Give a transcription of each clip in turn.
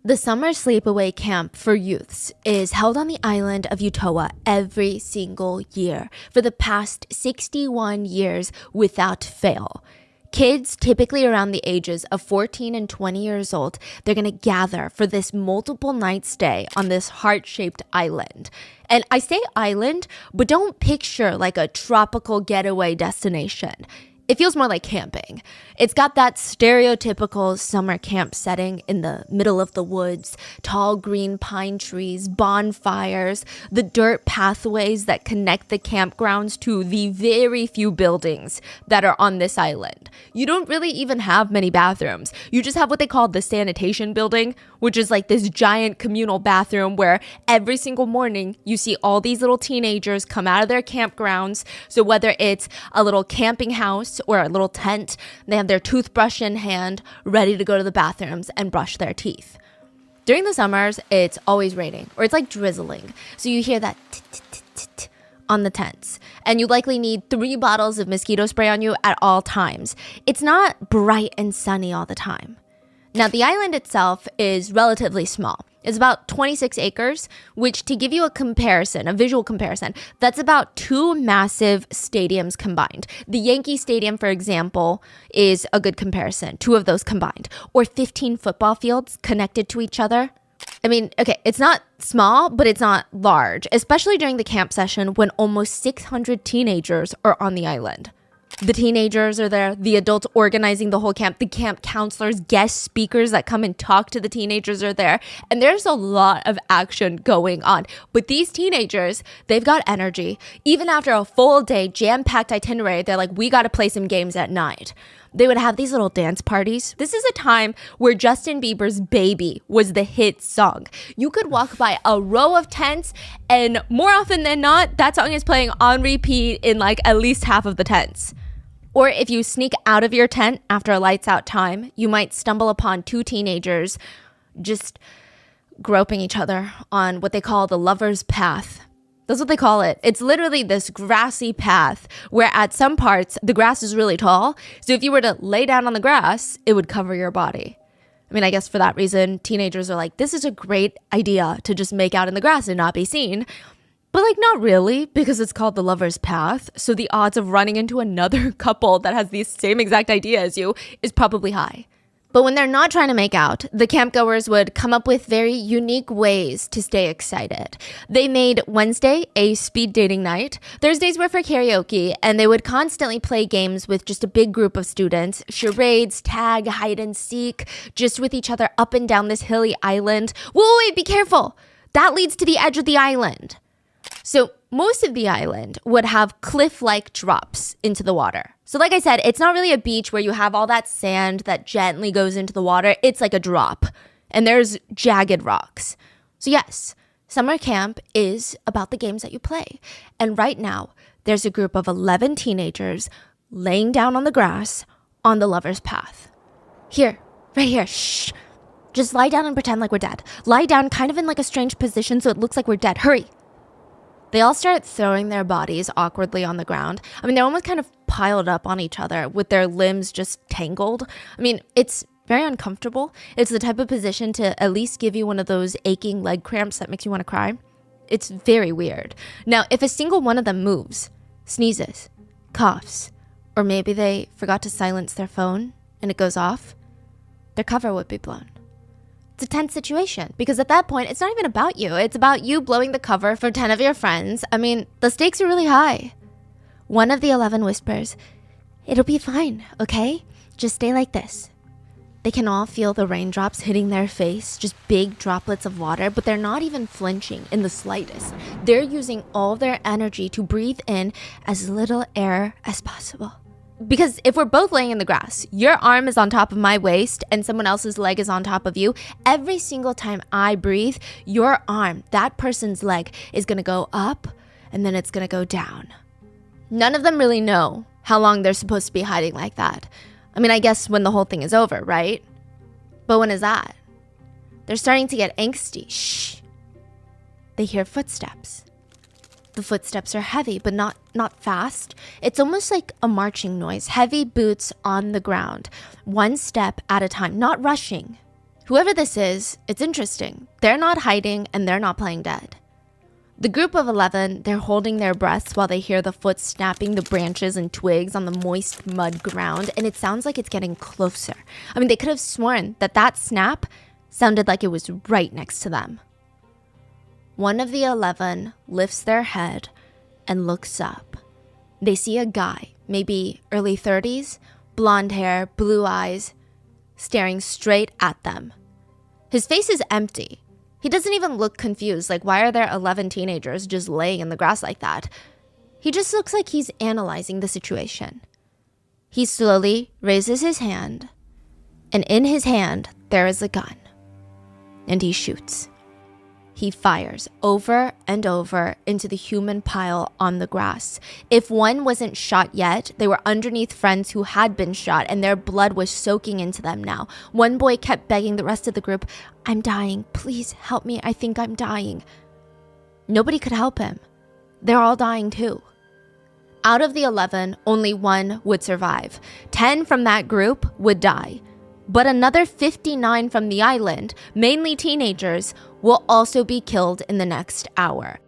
The summer sleepaway camp for youths is held on the island of Utøya every single year for the past 61 years without fail. Kids, typically around the ages of 14 and 20 years old, they're going to gather for this multiple night stay on this heart-shaped island. And I say island, but don't picture like a tropical getaway destination. It feels more like camping. It's got that stereotypical summer camp setting in the middle of the woods, tall green pine trees, bonfires, the dirt pathways that connect the campgrounds to the very few buildings that are on this island. You don't really even have many bathrooms. You just have what they call the sanitation building, which is like this giant communal bathroom where every single morning you see all these little teenagers come out of their campgrounds. So whether it's a little camping house or a little tent, they have their toothbrush in hand, ready to go to the bathrooms and brush their teeth. During the summers, it's always raining, or it's like drizzling. So you hear that tit on the tents, and you likely need 3 bottles of mosquito spray on you at all times. It's not bright and sunny all the time. Now, the island itself is relatively small. It's about 26 acres, which, to give you a comparison, a visual comparison, that's about 2 massive stadiums combined. The Yankee Stadium, for example, is a good comparison, 2 of those combined, or 15 football fields connected to each other. I mean, okay, it's not small, but it's not large, especially during the camp session when almost 600 teenagers are on the island. The teenagers are there, the adults organizing the whole camp, the camp counselors, guest speakers that come and talk to the teenagers are there. And there's a lot of action going on. But these teenagers, they've got energy. Even after a full day, jam-packed itinerary, they're like, we got to play some games at night. They would have these little dance parties. This is a time where Justin Bieber's Baby was the hit song. You could walk by a row of tents, and more often than not, that song is playing on repeat in like at least half of the tents. Or if you sneak out of your tent after a lights out time, you might stumble upon 2 teenagers just groping each other on what they call the lover's path. That's what they call it. It's literally this grassy path where at some parts the grass is really tall. So if you were to lay down on the grass, it would cover your body. I mean, I guess for that reason, teenagers are like, this is a great idea to just make out in the grass and not be seen. But like, not really, because it's called the lover's path. So the odds of running into another couple that has the same exact idea as you is probably high. But when they're not trying to make out, the campgoers would come up with very unique ways to stay excited. They made Wednesday a speed dating night. Thursdays were for karaoke, and they would constantly play games with just a big group of students. Charades, tag, hide and seek, just with each other up and down this hilly island. Wait, be careful. That leads to the edge of the island. So most of the island would have cliff-like drops into the water. So like I said, it's not really a beach where you have all that sand that gently goes into the water. It's like a drop, and there's jagged rocks. So yes, summer camp is about the games that you play. And right now, there's a group of 11 teenagers laying down on the grass on the lover's path. Here, right here, shh. Just lie down and pretend like we're dead. Lie down kind of in like a strange position so it looks like we're dead. Hurry. They all start throwing their bodies awkwardly on the ground. I mean, they're almost kind of piled up on each other with their limbs just tangled. I mean, it's very uncomfortable. It's the type of position to at least give you one of those aching leg cramps that makes you want to cry. It's very weird. Now, if a single one of them moves, sneezes, coughs, or maybe they forgot to silence their phone and it goes off, their cover would be blown. It's a tense situation because at that point, it's not even about you. It's about you blowing the cover for 10 of your friends. I mean, the stakes are really high. One of the 11 whispers, "It'll be fine, okay? Just stay like this." They can all feel the raindrops hitting their face, just big droplets of water, but they're not even flinching in the slightest. They're using all their energy to breathe in as little air as possible. Because if we're both laying in the grass, your arm is on top of my waist and someone else's leg is on top of you, every single time I breathe, your arm, that person's leg, is going to go up and then it's going to go down. None of them really know how long they're supposed to be hiding like that. I mean, I guess when the whole thing is over, right? But when is that? They're starting to get angsty. Shh. They hear footsteps. The footsteps are heavy, but not fast. It's almost like a marching noise. Heavy boots on the ground, one step at a time, not rushing. Whoever this is, it's interesting. They're not hiding and they're not playing dead. The group of 11, they're holding their breaths while they hear the foot snapping the branches and twigs on the moist mud ground, and it sounds like it's getting closer. I mean, they could have sworn that that snap sounded like it was right next to them. One of the 11 lifts their head and looks up. They see a guy, maybe early 30s, blonde hair, blue eyes, staring straight at them. His face is empty. He doesn't even look confused, like why are there 11 teenagers just laying in the grass like that? He just looks like he's analyzing the situation. He slowly raises his hand, and in his hand there is a gun. And he shoots. He fires over and over into the human pile on the grass. If one wasn't shot yet, they were underneath friends who had been shot, and their blood was soaking into them now. One boy kept begging the rest of the group, "I'm dying, please help me, I think I'm dying." Nobody could help him. They're all dying too. Out of the 11, only one would survive. 10 from that group would die. But another 59 from the island, mainly teenagers, will also be killed in the next hour.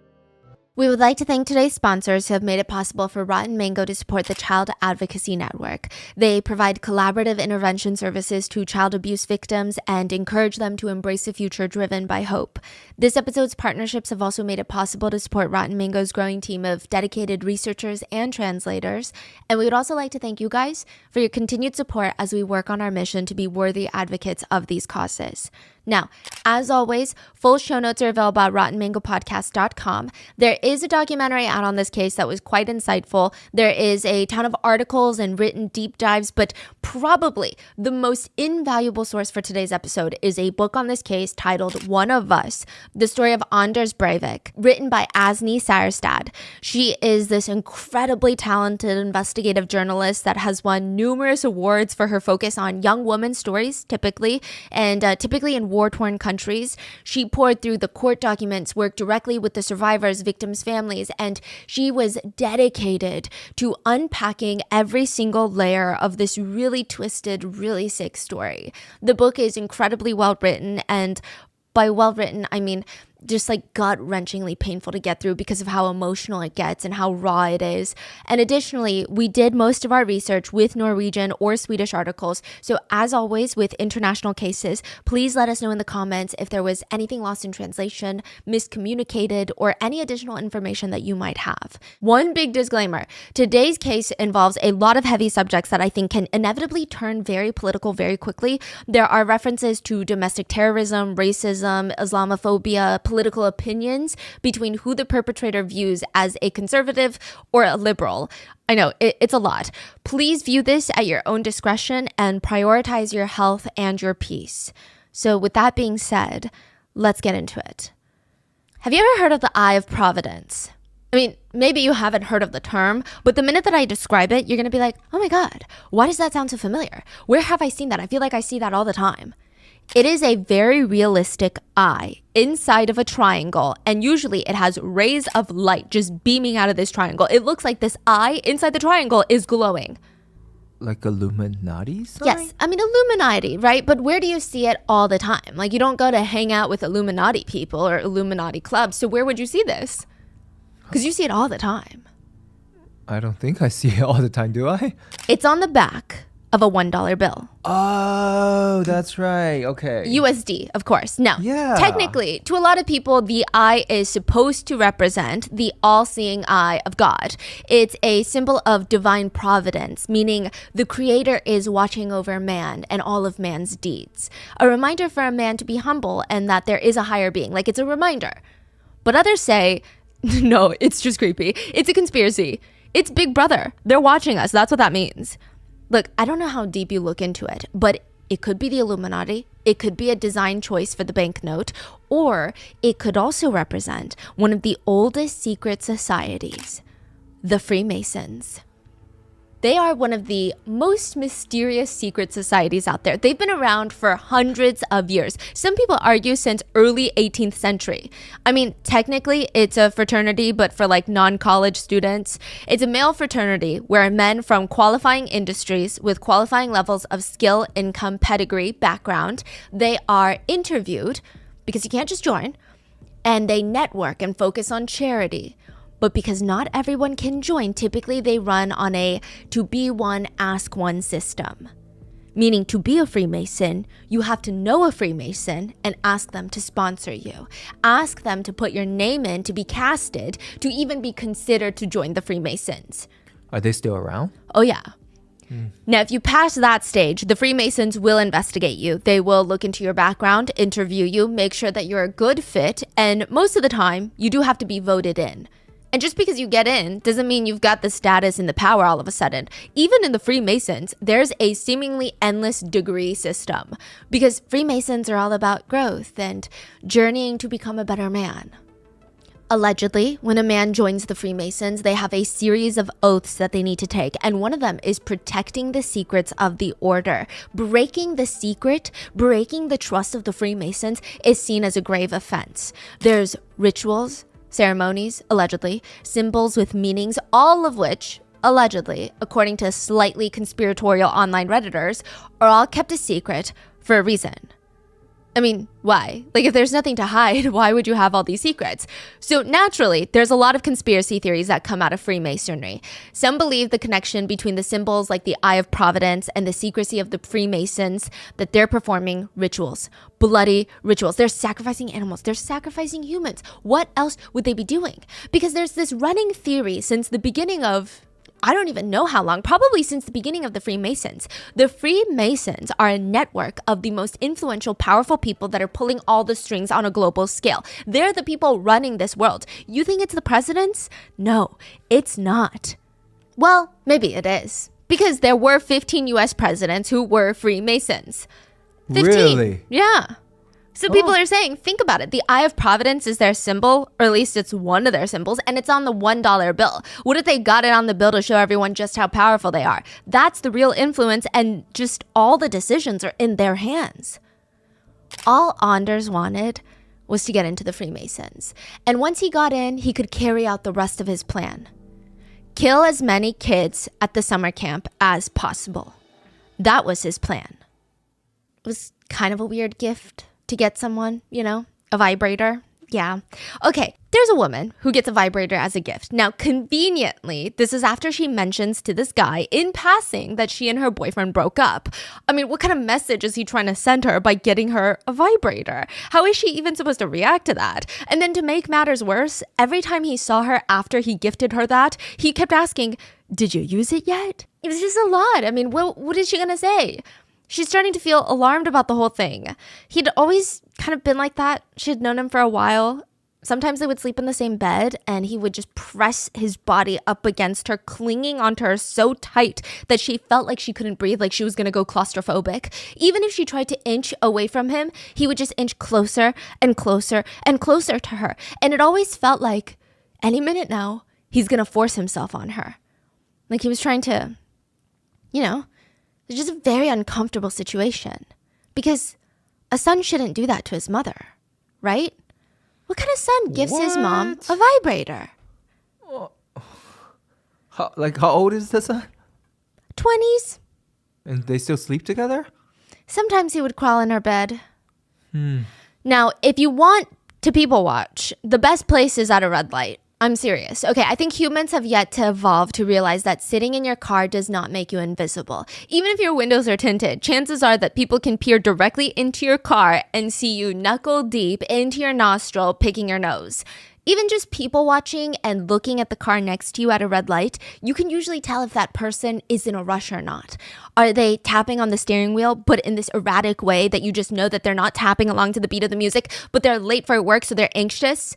We would like to thank today's sponsors who have made it possible for Rotten Mango to support the Child Advocacy Network. They provide collaborative intervention services to child abuse victims and encourage them to embrace a future driven by hope. This episode's partnerships have also made it possible to support Rotten Mango's growing team of dedicated researchers and translators. And we would also like to thank you guys for your continued support as we work on our mission to be worthy advocates of these causes. Now, as always, full show notes are available at rottenmangopodcast.com. There is a documentary out on this case that was quite insightful. There is a ton of articles and written deep dives, but probably the most invaluable source for today's episode is a book on this case titled One of Us, the story of Anders Breivik, written by Asni Saarstad. She is this incredibly talented investigative journalist that has won numerous awards for her focus on young women's stories, typically in war-torn countries. She poured through the court documents, worked directly with the survivors, victims' families, and she was dedicated to unpacking every single layer of this really twisted, really sick story. The book is incredibly well written, and by well written, I mean just like gut-wrenchingly painful to get through because of how emotional it gets and how raw it is. And additionally, we did most of our research with Norwegian or Swedish articles. So as always with international cases, please let us know in the comments if there was anything lost in translation, miscommunicated, or any additional information that you might have. One big disclaimer, today's case involves a lot of heavy subjects that I think can inevitably turn very political very quickly. There are references to domestic terrorism, racism, Islamophobia, political opinions between who the perpetrator views as a conservative or a liberal. I know, it's a lot. Please view this at your own discretion and prioritize your health and your peace. So with that being said, let's get into it. Have you ever heard of the Eye of Providence? I mean, maybe you haven't heard of the term, but the minute that I describe it, you're going to be like, oh my God, why does that sound so familiar? Where have I seen that? I feel like I see that all the time. It is a very realistic eye inside of a triangle, and usually it has rays of light just beaming out of this triangle. It looks like this eye inside the triangle is glowing. Like Illuminati sign? Yes, I mean Illuminati, right? But where do you see it all the time? Like you don't go to hang out with Illuminati people or Illuminati clubs, so where would you see this? Because you see it all the time. I don't think I see it all the time, do I? It's on the back of a $1 bill. Oh, that's right. Okay. USD, of course. Now, yeah. Technically, to a lot of people, the eye is supposed to represent the all-seeing eye of God. It's a symbol of divine providence, meaning the creator is watching over man and all of man's deeds. A reminder for a man to be humble and that there is a higher being. Like, it's a reminder. But others say, no, it's just creepy. It's a conspiracy. It's Big Brother. They're watching us. That's what that means. Look, I don't know how deep you look into it, but it could be the Illuminati, it could be a design choice for the banknote, or it could also represent one of the oldest secret societies, the Freemasons. They are one of the most mysterious secret societies out there. They've been around for hundreds of years. Some people argue since early 18th century. I mean, technically it's a fraternity, but for like non-college students. It's a male fraternity where men from qualifying industries with qualifying levels of skill, income, pedigree, background, they are interviewed because you can't just join, and they network and focus on charity. But because not everyone can join, typically they run on a to be one, ask one system. Meaning to be a Freemason, you have to know a Freemason and ask them to sponsor you. Ask them to put your name in to be casted, to even be considered to join the Freemasons. Are they still around? Oh yeah. Now, if you pass that stage, the Freemasons will investigate you. They will look into your background, interview you, make sure that you're a good fit, and most of the time, you do have to be voted in. And just because you get in doesn't mean you've got the status and the power all of a sudden. Even in the Freemasons, there's a seemingly endless degree system because Freemasons are all about growth and journeying to become a better man. Allegedly, when a man joins the Freemasons, they have a series of oaths that they need to take, and one of them is protecting the secrets of the order. Breaking the secret, breaking the trust of the Freemasons is seen as a grave offense. There's rituals, ceremonies, allegedly, symbols with meanings, all of which, allegedly, according to slightly conspiratorial online Redditors, are all kept a secret for a reason. I mean, why? Like, if there's nothing to hide, why would you have all these secrets? So naturally, there's a lot of conspiracy theories that come out of Freemasonry. Some believe the connection between the symbols like the Eye of Providence and the secrecy of the Freemasons, that they're performing rituals, bloody rituals. They're sacrificing animals. They're sacrificing humans. What else would they be doing? Because there's this running theory since the beginning of, I don't even know how long, probably since the beginning of the Freemasons. The Freemasons are a network of the most influential, powerful people that are pulling all the strings on a global scale. They're the people running this world. You think it's the presidents? No, it's not. Well, maybe it is. Because there were 15 US presidents who were Freemasons. 15. Really? Yeah. So people are saying, think about it. The Eye of Providence is their symbol, or at least it's one of their symbols, and it's on the $1 bill. What if they got it on the bill to show everyone just how powerful they are? That's the real influence, and just all the decisions are in their hands. All Anders wanted was to get into the Freemasons. And once he got in, he could carry out the rest of his plan. Kill as many kids at the summer camp as possible. That was his plan. It was kind of a weird gift to get someone, you know, a vibrator. Yeah. Okay, there's a woman who gets a vibrator as a gift. Now, conveniently, this is after she mentions to this guy in passing that she and her boyfriend broke up. I mean, what kind of message is he trying to send her by getting her a vibrator? How is she even supposed to react to that? And then to make matters worse, every time he saw her after he gifted her that, he kept asking, "Did you use it yet?" It was just a lot. I mean, what is she going to say? She's starting to feel alarmed about the whole thing. He'd always kind of been like that. She had known him for a while. Sometimes they would sleep in the same bed and he would just press his body up against her, clinging onto her so tight that she felt like she couldn't breathe, like she was going to go claustrophobic. Even if she tried to inch away from him, he would just inch closer and closer and closer to her. And it always felt like any minute now, he's going to force himself on her. Like he was trying to, you know, it's just a very uncomfortable situation because a son shouldn't do that to his mother, right? What kind of son gives his mom a vibrator? How old is the son? 20s. And they still sleep together? Sometimes he would crawl in her bed. Now, if you want to people watch, the best place is at a red light. I'm serious. Okay, I think humans have yet to evolve to realize that sitting in your car does not make you invisible. Even if your windows are tinted, chances are that people can peer directly into your car and see you knuckle deep into your nostril, picking your nose. Even just people watching and looking at the car next to you at a red light, you can usually tell if that person is in a rush or not. Are they tapping on the steering wheel, but in this erratic way that you just know that they're not tapping along to the beat of the music, but they're late for work, so they're anxious?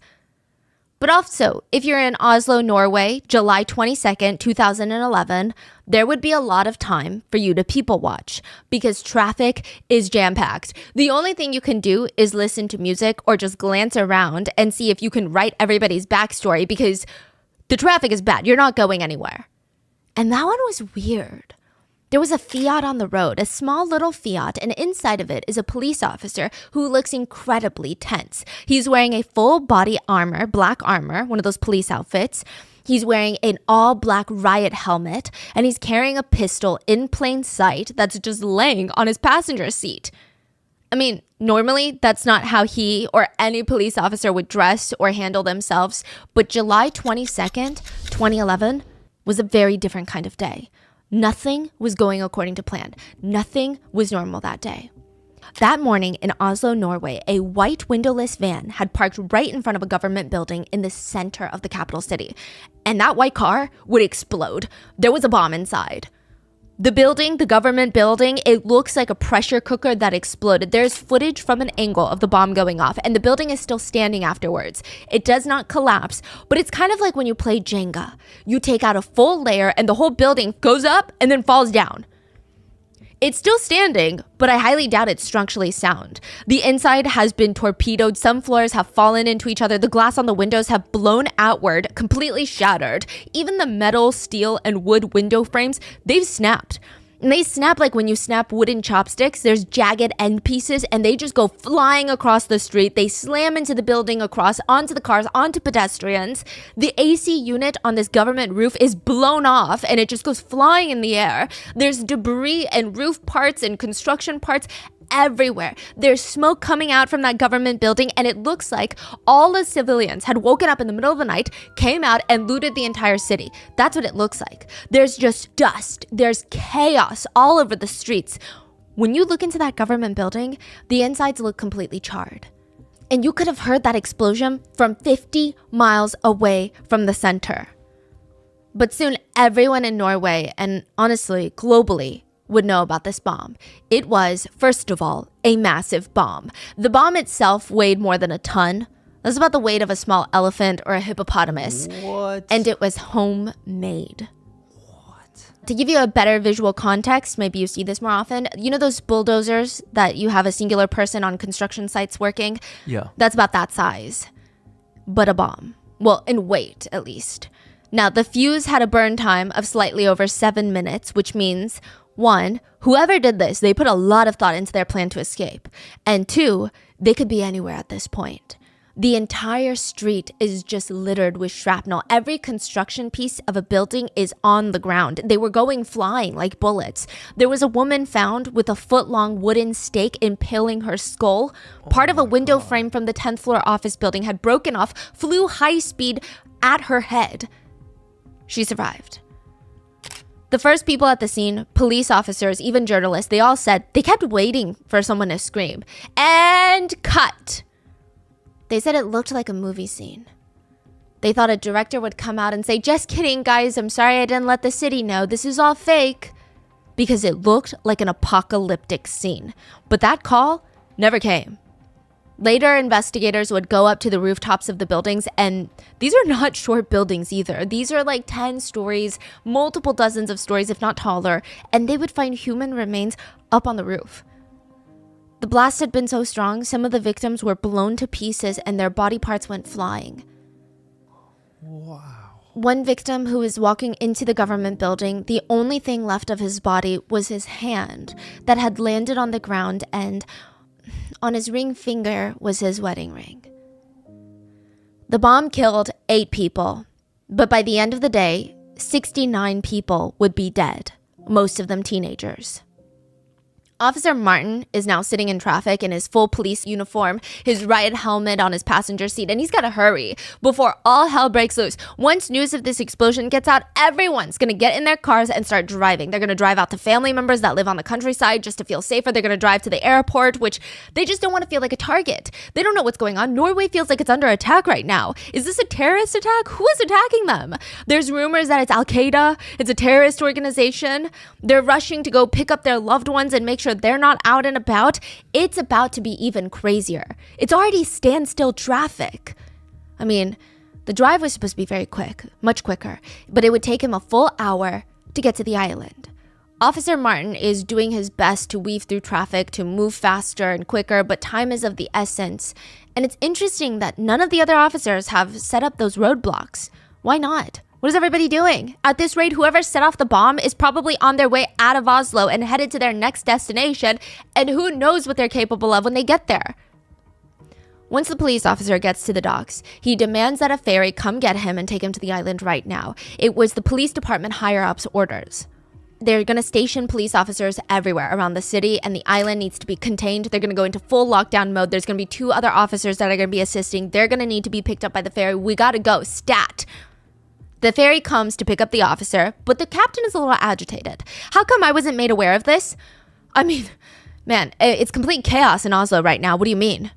But also, if you're in Oslo, Norway, July 22nd, 2011, there would be a lot of time for you to people watch because traffic is jam-packed. The only thing you can do is listen to music or just glance around and see if you can write everybody's backstory because the traffic is bad. You're not going anywhere. And that one was weird. There was a Fiat on the road, a small little Fiat, and inside of it is a police officer who looks incredibly tense. He's wearing a full body armor, black armor, one of those police outfits. He's wearing an all black riot helmet, and he's carrying a pistol in plain sight that's just laying on his passenger seat. I mean, normally that's not how he or any police officer would dress or handle themselves, but July 22nd, 2011 was a very different kind of day. Nothing was going according to plan. Nothing was normal that day. That morning in Oslo, Norway, a white windowless van had parked right in front of a government building in the center of the capital city. And that white car would explode. There was a bomb inside. The building, the government building, it looks like a pressure cooker that exploded. There's footage from an angle of the bomb going off, and the building is still standing afterwards. It does not collapse, but it's kind of like when you play Jenga. You take out a full layer, and the whole building goes up and then falls down. It's still standing, but I highly doubt it's structurally sound. The inside has been torpedoed. Some floors have fallen into each other. The glass on the windows have blown outward, completely shattered. Even the metal, steel, and wood window frames, they've snapped. And they snap like when you snap wooden chopsticks. There's jagged end pieces, and they just go flying across the street. They slam into the building, across, onto the cars, onto pedestrians. The AC unit on this government roof is blown off, and it just goes flying in the air. There's debris and roof parts and construction parts everywhere. There's smoke coming out from that government building, and it looks like all the civilians had woken up in the middle of the night, came out, and looted the entire city. That's what it looks like. There's just dust. There's chaos all over the streets. When you look into that government building, the insides look completely charred. And you could have heard that explosion from 50 miles away from the center. But soon everyone in Norway, and honestly, globally, would know about this bomb. It was, first of all, a massive bomb. The bomb itself weighed more than a ton. It was about the weight of a small elephant or a hippopotamus. What? And it was homemade. What? To give you a better visual context, maybe you see this more often. You know those bulldozers that you have a singular person on construction sites working? Yeah. That's about that size. But a bomb. Well, in weight, at least. Now, the fuse had a burn time of slightly over 7 minutes, which means 1, whoever did this, they put a lot of thought into their plan to escape. And 2, they could be anywhere at this point. The entire street is just littered with shrapnel. Every construction piece of a building is on the ground. They were going flying like bullets. There was a woman found with a foot-long wooden stake impaling her skull. Part of a window frame from the 10th floor office building had broken off, flew high speed at her head. She survived. The first people at the scene, police officers, even journalists, they all said they kept waiting for someone to scream. And cut. They said it looked like a movie scene. They thought a director would come out and say, "Just kidding, guys. I'm sorry I didn't let the city know. This is all fake." Because it looked like an apocalyptic scene. But that call never came. Later, investigators would go up to the rooftops of the buildings, and these are not short buildings either. These are like 10 stories, multiple dozens of stories, if not taller, and they would find human remains up on the roof. The blast had been so strong, some of the victims were blown to pieces and their body parts went flying. Wow. One victim who was walking into the government building, the only thing left of his body was his hand that had landed on the ground, and on his ring finger was his wedding ring. The bomb killed 8 people, but by the end of the day, 69 people would be dead, most of them teenagers. Officer Martin is now sitting in traffic in his full police uniform, his riot helmet on his passenger seat, and he's got to hurry before all hell breaks loose. Once news of this explosion gets out, everyone's going to get in their cars and start driving. They're going to drive out to family members that live on the countryside just to feel safer. They're going to drive to the airport, which they just don't want to feel like a target. They don't know what's going on. Norway feels like it's under attack right now. Is this a terrorist attack? Who is attacking them? There's rumors that it's Al-Qaeda. It's a terrorist organization. They're rushing to go pick up their loved ones and make sure they're not out and about. It's about to be even crazier. It's already standstill traffic. I mean, the drive was supposed to be very quick, much quicker, but it would take him a full hour to get to the island. Officer Martin is doing his best to weave through traffic, to move faster and quicker, but time is of the essence. And it's interesting that none of the other officers have set up those roadblocks. Why not? What is everybody doing? At this rate, whoever set off the bomb is probably on their way out of Oslo and headed to their next destination, and who knows what they're capable of when they get there. Once the police officer gets to the docks, he demands that a ferry come get him and take him to the island right now. It was the police department higher-ups' orders. They're going to station police officers everywhere around the city, and the island needs to be contained. They're going to go into full lockdown mode. There's going to be 2 other officers that are going to be assisting. They're going to need to be picked up by the ferry. We got to go. Stat. The ferry comes to pick up the officer, but the captain is a little agitated. How come I wasn't made aware of this? I mean, man, it's complete chaos in Oslo right now. What do you mean?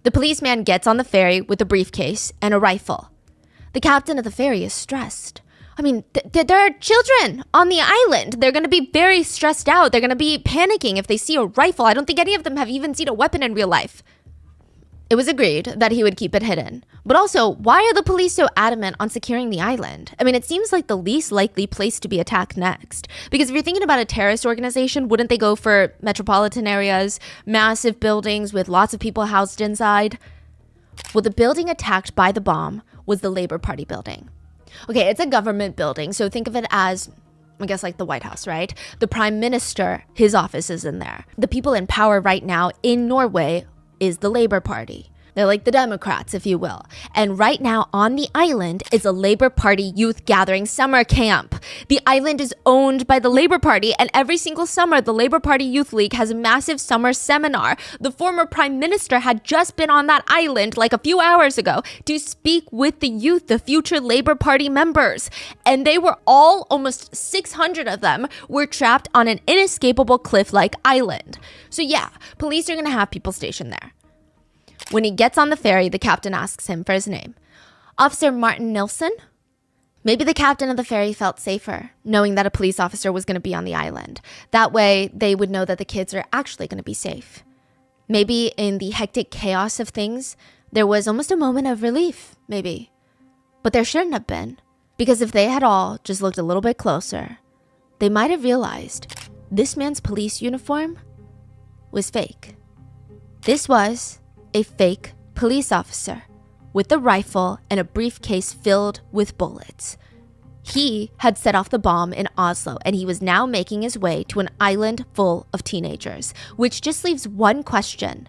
The policeman gets on the ferry with a briefcase and a rifle. The captain of the ferry is stressed. I mean, there are children on the island. They're going to be very stressed out. They're going to be panicking if they see a rifle. I don't think any of them have even seen a weapon in real life. It was agreed that he would keep it hidden. But also, why are the police so adamant on securing the island? I mean, it seems like the least likely place to be attacked next. Because if you're thinking about a terrorist organization, wouldn't they go for metropolitan areas, massive buildings with lots of people housed inside? Well, the building attacked by the bomb was the Labour Party building. Okay, it's a government building, so think of it as, I guess, like the White House, right? The Prime Minister, his office is in there. The people in power right now in Norway is the Labour Party. They're like the Democrats, if you will. And right now on the island is a Labour Party youth gathering summer camp. The island is owned by the Labour Party, and every single summer, the Labour Party Youth League has a massive summer seminar. The former Prime Minister had just been on that island like a few hours ago to speak with the youth, the future Labour Party members. And they were all, almost 600 of them, were trapped on an inescapable cliff-like island. So yeah, police are gonna have people stationed there. When he gets on the ferry, the captain asks him for his name. Officer Martin Nilsson? Maybe the captain of the ferry felt safer, knowing that a police officer was going to be on the island. That way, they would know that the kids are actually going to be safe. Maybe in the hectic chaos of things, there was almost a moment of relief, maybe. But there shouldn't have been. Because if they had all just looked a little bit closer, they might have realized this man's police uniform was fake. This was a fake police officer with a rifle and a briefcase filled with bullets. He had set off the bomb in Oslo, and he was now making his way to an island full of teenagers, which just leaves one question.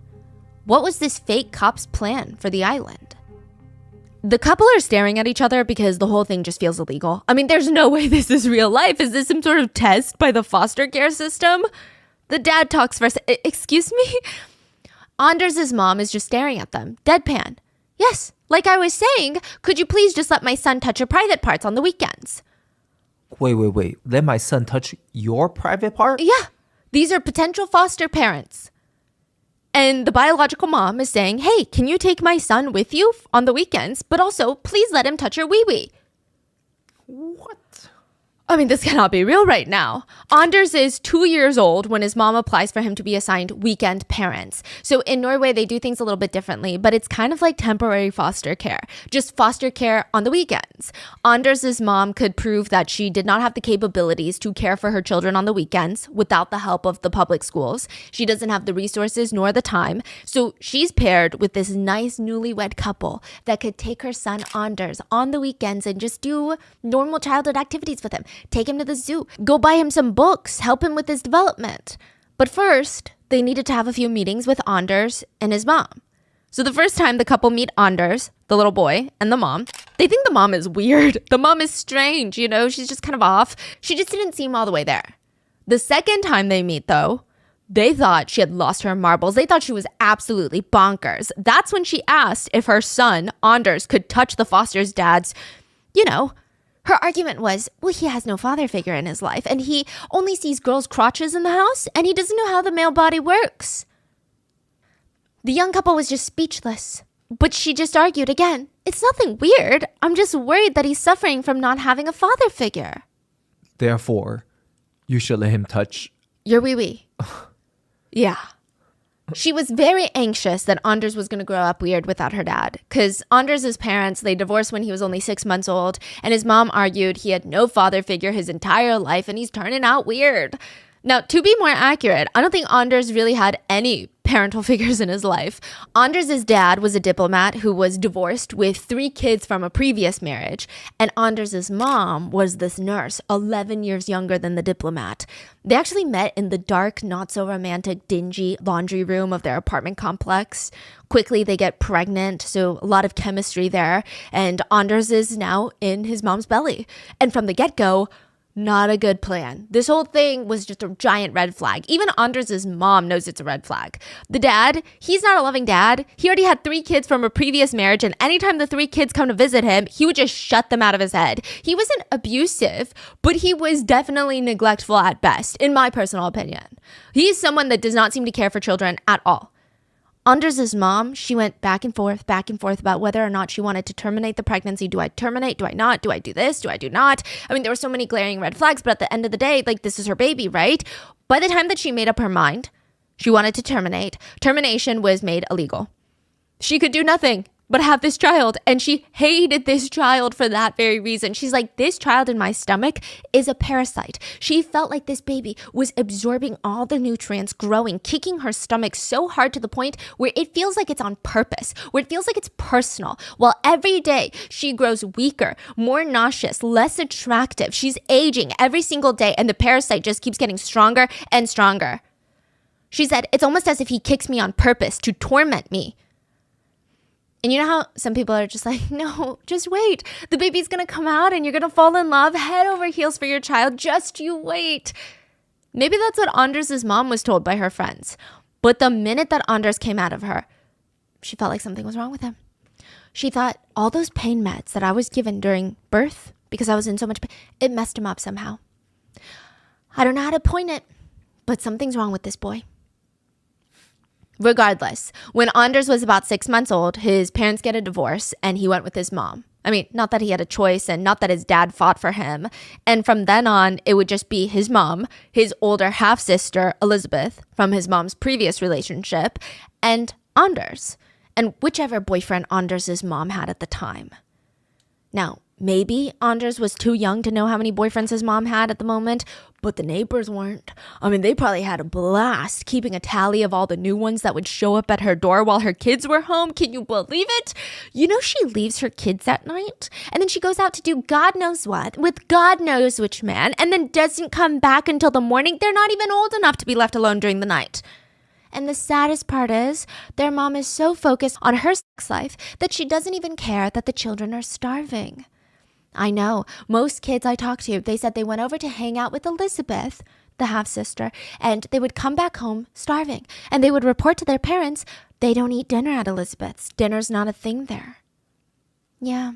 What was this fake cop's plan for the island? The couple are staring at each other because the whole thing just feels illegal. I mean, there's no way this is real life. Is this some sort of test by the foster care system? The dad talks first. Excuse me? Anders' mom is just staring at them, deadpan. Yes, like I was saying, could you please just let my son touch your private parts on the weekends? Wait. Let my son touch your private part? Yeah, these are potential foster parents. And the biological mom is saying, hey, can you take my son with you on the weekends? But also, please let him touch your wee-wee. What? I mean, this cannot be real right now. Anders is 2 years old when his mom applies for him to be assigned weekend parents. So in Norway, they do things a little bit differently, but it's kind of like temporary foster care, just foster care on the weekends. Anders' mom could prove that she did not have the capabilities to care for her children on the weekends without the help of the public schools. She doesn't have the resources nor the time. So she's paired with this nice newlywed couple that could take her son Anders on the weekends and just do normal childhood activities with him. Take him to the zoo, go buy him some books, help him with his development. But first, they needed to have a few meetings with Anders and his mom. So the first time the couple meet Anders, the little boy, and the mom, they think the mom is weird. The mom is strange, you know, she's just kind of off. She just didn't seem all the way there. The second time they meet, though, they thought she had lost her marbles. They thought she was absolutely bonkers. That's when she asked if her son, Anders, could touch the foster's dad's, her argument was, well, he has no father figure in his life, and he only sees girls' crotches in the house, and he doesn't know how the male body works. The young couple was just speechless, but she just argued again. It's nothing weird. I'm just worried that he's suffering from not having a father figure. Therefore, you should let him touch your wee-wee. Yeah. She was very anxious that Anders was going to grow up weird without her dad, because Anders' parents, they divorced when he was only 6 months old, and his mom argued he had no father figure his entire life and he's turning out weird. Now, to be more accurate, I don't think Anders really had any parental figures in his life. Anders' dad was a diplomat who was divorced with 3 kids from a previous marriage, and Anders' mom was this nurse, 11 years younger than the diplomat. They actually met in the dark, not so romantic, dingy laundry room of their apartment complex. Quickly, they get pregnant, so a lot of chemistry there, and Anders is now in his mom's belly. And from the get-go, not a good plan. This whole thing was just a giant red flag. Even Anders' mom knows it's a red flag. The dad, he's not a loving dad. He already had 3 kids from a previous marriage, and anytime the 3 kids come to visit him, he would just shut them out of his head. He wasn't abusive, but he was definitely neglectful at best, in my personal opinion. He's someone that does not seem to care for children at all. Anders' mom, she went back and forth about whether or not she wanted to terminate the pregnancy. Do I terminate? Do I not? Do I do this? Do I do not? I mean, there were so many glaring red flags, but at the end of the day, like, this is her baby, right? By the time that she made up her mind, she wanted to terminate. Termination was made illegal. She could do nothing but have this child, and she hated this child for that very reason. She's like, this child in my stomach is a parasite. She felt like this baby was absorbing all the nutrients, growing, kicking her stomach so hard to the point where it feels like it's on purpose, where it feels like it's personal. While every day she grows weaker, more nauseous, less attractive. She's aging every single day, and the parasite just keeps getting stronger and stronger. She said, it's almost as if he kicks me on purpose to torment me. And you know how some people are just like, no, just wait. The baby's going to come out and you're going to fall in love head over heels for your child. Just you wait. Maybe that's what Anders' mom was told by her friends. But the minute that Anders came out of her, she felt like something was wrong with him. She thought all those pain meds that I was given during birth, because I was in so much pain, it messed him up somehow. I don't know how to point it, but something's wrong with this boy. Regardless, when Anders was about 6 months old, his parents get a divorce and he went with his mom. I mean, not that he had a choice and not that his dad fought for him. And from then on, it would just be his mom, his older half-sister, Elizabeth, from his mom's previous relationship, and Anders, and whichever boyfriend Anders' mom had at the time. Now, maybe Anders was too young to know how many boyfriends his mom had at the moment, but the neighbors weren't. I mean, they probably had a blast keeping a tally of all the new ones that would show up at her door while her kids were home. Can you believe it? You know, she leaves her kids at night, and then she goes out to do God knows what with God knows which man, and then doesn't come back until the morning. They're not even old enough to be left alone during the night. And the saddest part is, their mom is so focused on her sex life that she doesn't even care that the children are starving. I know, most kids I talked to, they said they went over to hang out with Elizabeth, the half-sister, and they would come back home starving. And they would report to their parents, they don't eat dinner at Elizabeth's. Dinner's not a thing there. Yeah.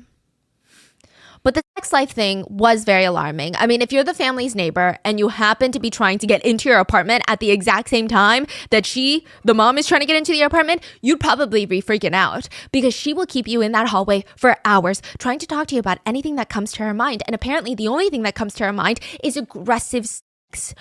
But the sex life thing was very alarming. I mean, if you're the family's neighbor and you happen to be trying to get into your apartment at the exact same time that the mom is trying to get into the apartment, you'd probably be freaking out because she will keep you in that hallway for hours trying to talk to you about anything that comes to her mind. And apparently the only thing that comes to her mind is aggressive sex.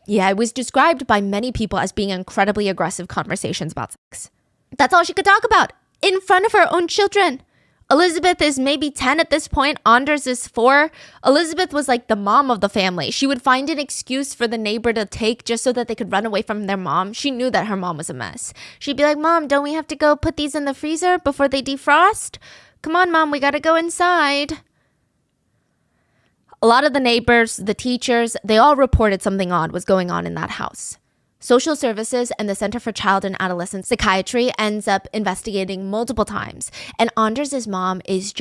Yeah, it was described by many people as being incredibly aggressive conversations about sex. That's all she could talk about in front of her own children. Elizabeth is maybe 10 at this point. Anders is 4. Elizabeth was like the mom of the family. She would find an excuse for the neighbor to take just so that they could run away from their mom. She knew that her mom was a mess. She'd be like, Mom, don't we have to go put these in the freezer before they defrost? Come on, Mom, we gotta go inside. A lot of the neighbors, the teachers, they all reported something odd was going on in that house. Social Services and the Center for Child and Adolescent Psychiatry ends up investigating multiple times. And Anders' mom is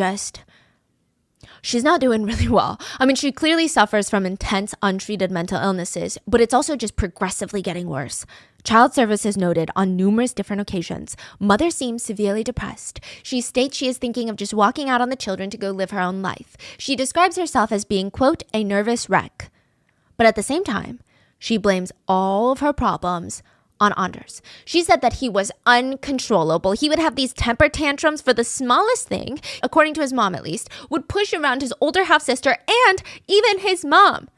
she's not doing really well. I mean, she clearly suffers from intense untreated mental illnesses, but it's also just progressively getting worse. Child Services noted on numerous different occasions, mother seems severely depressed. She states she is thinking of just walking out on the children to go live her own life. She describes herself as being, quote, a nervous wreck. But at the same time, she blames all of her problems on Anders. She said that he was uncontrollable. He would have these temper tantrums for the smallest thing, according to his mom at least, would push around his older half-sister and even his mom.